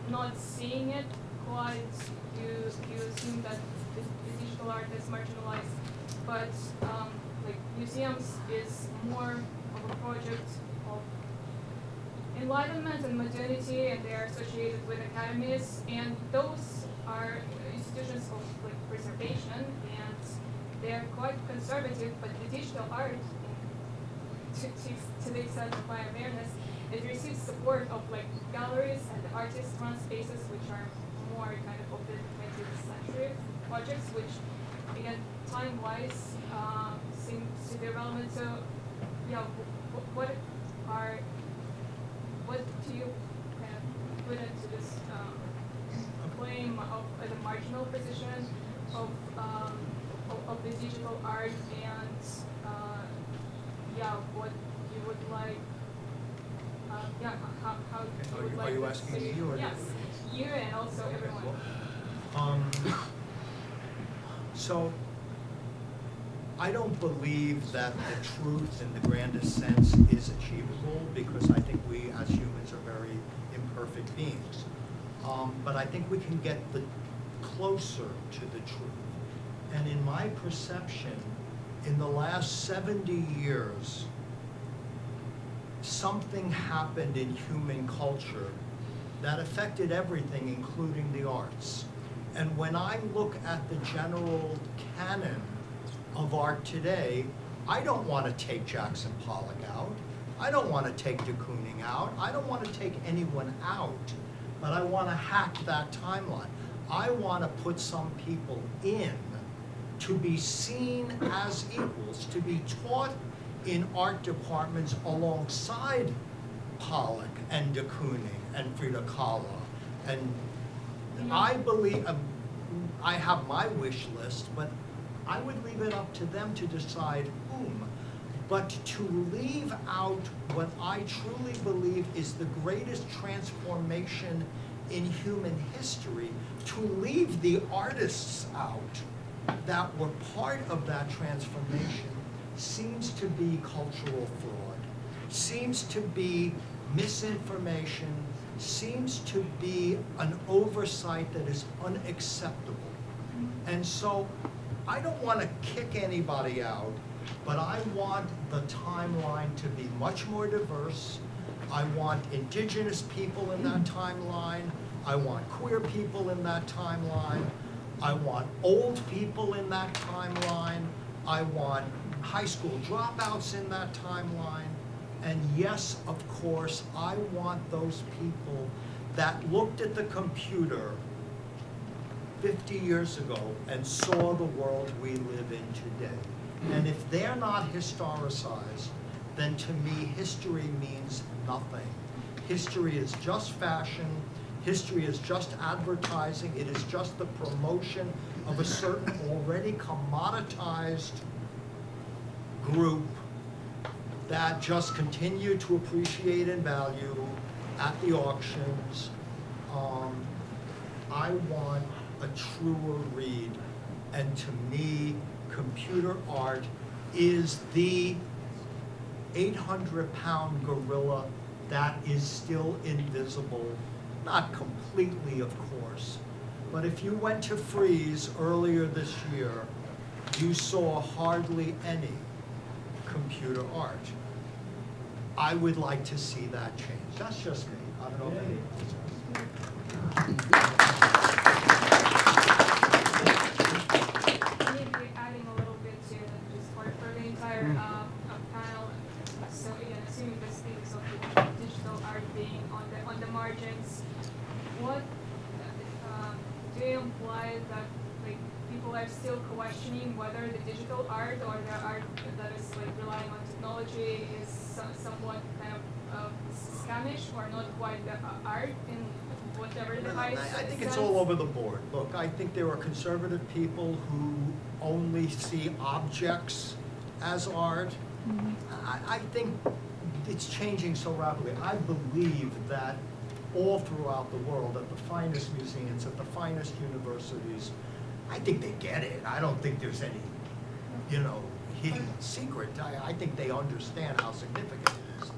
not seeing it quite? You assume that the digital art is marginalized, but like museums is more of a project of enlightenment and modernity, and they are associated with academies, and those are institutions of like preservation, and they are quite conservative. But the digital art, to the extent of my awareness, it receives support of like galleries and the artist-run spaces, which are more kind of the 20th century projects, which again time-wise seems to be relevant. So yeah, what do you kind of put into this claim of the marginal position of the digital art, and yeah, what you would like, yeah, how you would like Are you this asking to- me or? Yes, you and also everyone. So, I don't believe that the truth in the grandest sense is achievable, because I think we as humans are very imperfect beings. But I think we can get closer to the truth. And in my perception, in the last 70 years, something happened in human culture that affected everything, including the arts. And when I look at the general canon of art today, I don't want to take Jackson Pollock out. I don't want to take de Kooning out. I don't want to take anyone out, but I want to hack that timeline. I want to put some people in to be seen as equals, to be taught in art departments alongside Pollock and de Kooning and Frida Kahlo. And I believe, I have my wish list, but I would leave it up to them to decide whom. But to leave out what I truly believe is the greatest transformation in human history, to leave the artists out that were part of that transformation, seems to be cultural fraud, seems to be misinformation, seems to be an oversight that is unacceptable. And so I don't want to kick anybody out, but I want the timeline to be much more diverse. I want indigenous people in that timeline. I want queer people in that timeline. I want old people in that timeline. I want high school dropouts in that timeline. And yes, of course, I want those people that looked at the computer 50 years ago and saw the world we live in today. And if they're not historicized, then to me, history means nothing. History is just fashion. History is just advertising. It is just the promotion of a certain already commoditized group that just continue to appreciate and value at the auctions. I want a truer read, and to me, computer art is the 800-pound gorilla that is still invisible, not completely, of course, but if you went to Frieze earlier this year, you saw hardly any computer art. I would like to see that change. That's just me. I don't know if anyone else has. are still questioning whether the digital art or the art that is like relying on technology is somewhat kind of scamish or not quite the art in whatever device. I think it's all over the board. Look, I think there are conservative people who only see objects as art. I think it's changing so rapidly. I believe that all throughout the world, at the finest museums, at the finest universities, I think they get it. I don't think there's any, hidden secret. I think they understand how significant it is.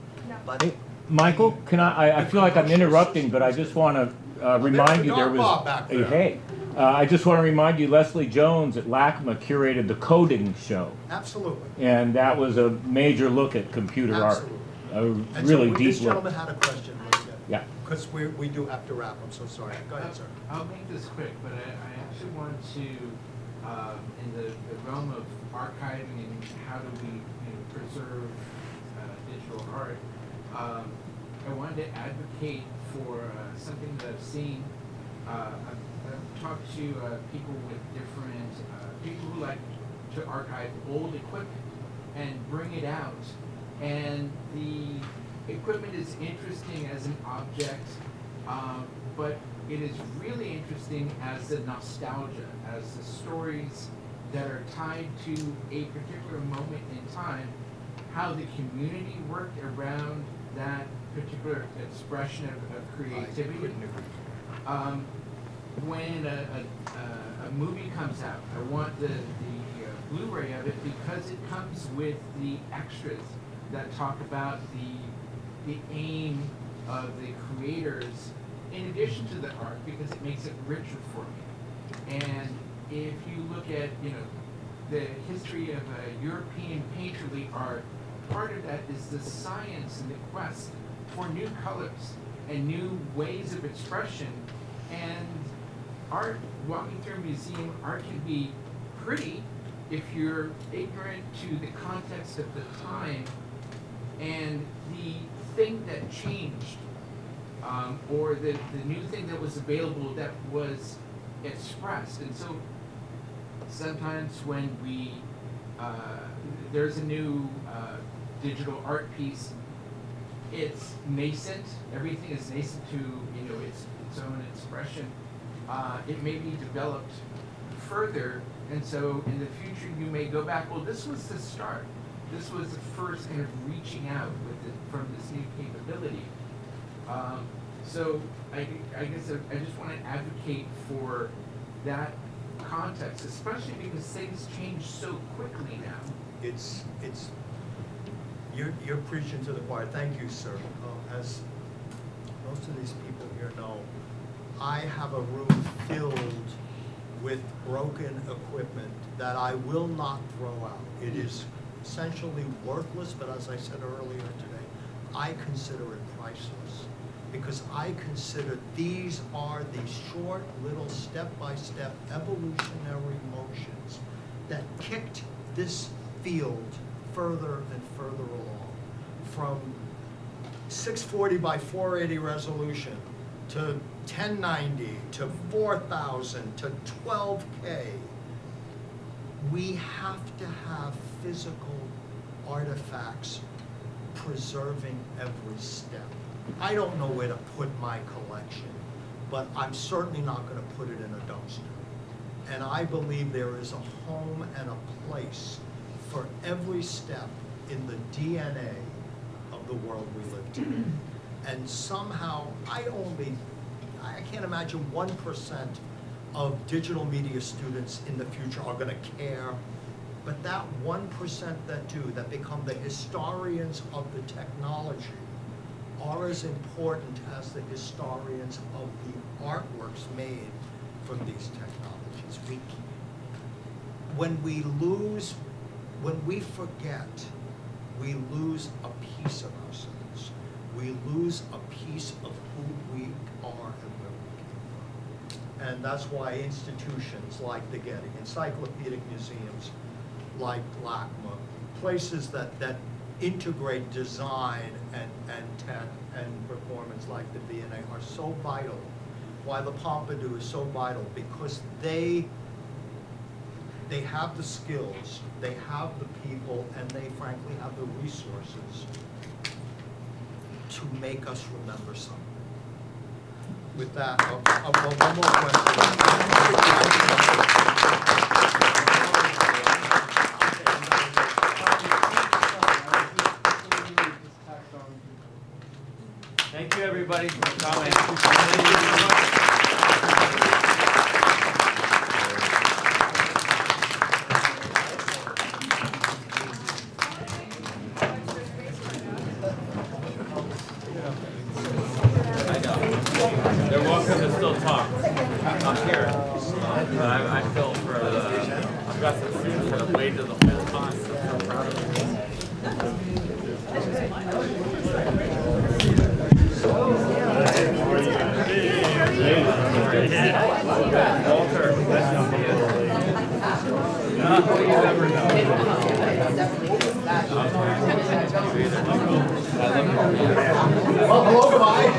But Hey, Michael, can I feel like I'm interrupting, but I just want to remind you there was, I just want to remind you Leslie Jones at LACMA curated the coding show. Absolutely. And that was a major look at computer art. A And really so deep this look. gentleman had a question. Yeah. Because we do have to wrap. I'm so sorry. Go ahead, sir. I'll make this quick, but I actually want to, in the realm of archiving and how do we preserve digital art, I wanted to advocate for something that I've seen. I've talked to people with different, people who like to archive old equipment and bring it out. And the equipment is interesting as an object, but it is really interesting as the nostalgia, as the stories that are tied to a particular moment in time, how the community worked around that particular expression of creativity. When a movie comes out, I want the Blu-ray of it because it comes with the extras that talk about the aim of the creators in addition to the art, because it makes it richer for me. And if you look at the history of European painterly art, part of that is the science and the quest for new colors and new ways of expression. And art, walking through a museum, art can be pretty if you're ignorant to the context of the time and the thing that changed, or the new thing that was available that was expressed. And so sometimes when there's a new digital art piece, it's nascent, everything is nascent to its own expression. It may be developed further, and so in the future you may go back, well, this was the start. This was the first kind of reaching out from this new capability. So I guess I just want to advocate for that context, especially because things change so quickly now. You're preaching to the choir. Thank you, sir. As most of these people here know, I have a room filled with broken equipment that I will not throw out. It is essentially worthless, but as I said earlier today, I consider it priceless, because I consider these are the short little step-by-step evolutionary motions that kicked this field further and further along, from 640 by 480 resolution to 1090 to 4000 to 12K. We have to have physical artifacts preserving every step. I don't know where to put my collection, but I'm certainly not going to put it in a dumpster. And I believe there is a home and a place for every step in the DNA of the world we live today. And somehow, I can't imagine 1% of digital media students in the future are going to care, but that 1% that do, that become the historians of the technology, are as important as the historians of the artworks made from these technologies. When we forget, we lose a piece of ourselves. We lose a piece of who we are and where we came from. And that's why institutions like the Getty, encyclopedic museums like LACMA, places that integrate design and tech and performance like the V&A are so vital. Why the Pompidou is so vital, because they they have the skills, they have the people, and they frankly have the resources to make us remember something. With that, one more question. Thank you, everybody, for coming. They're welcome to still talk. I'm here. But I feel for I've got some students that have waited the whole time. I'm so proud of them. Walter, Well, hello, bye.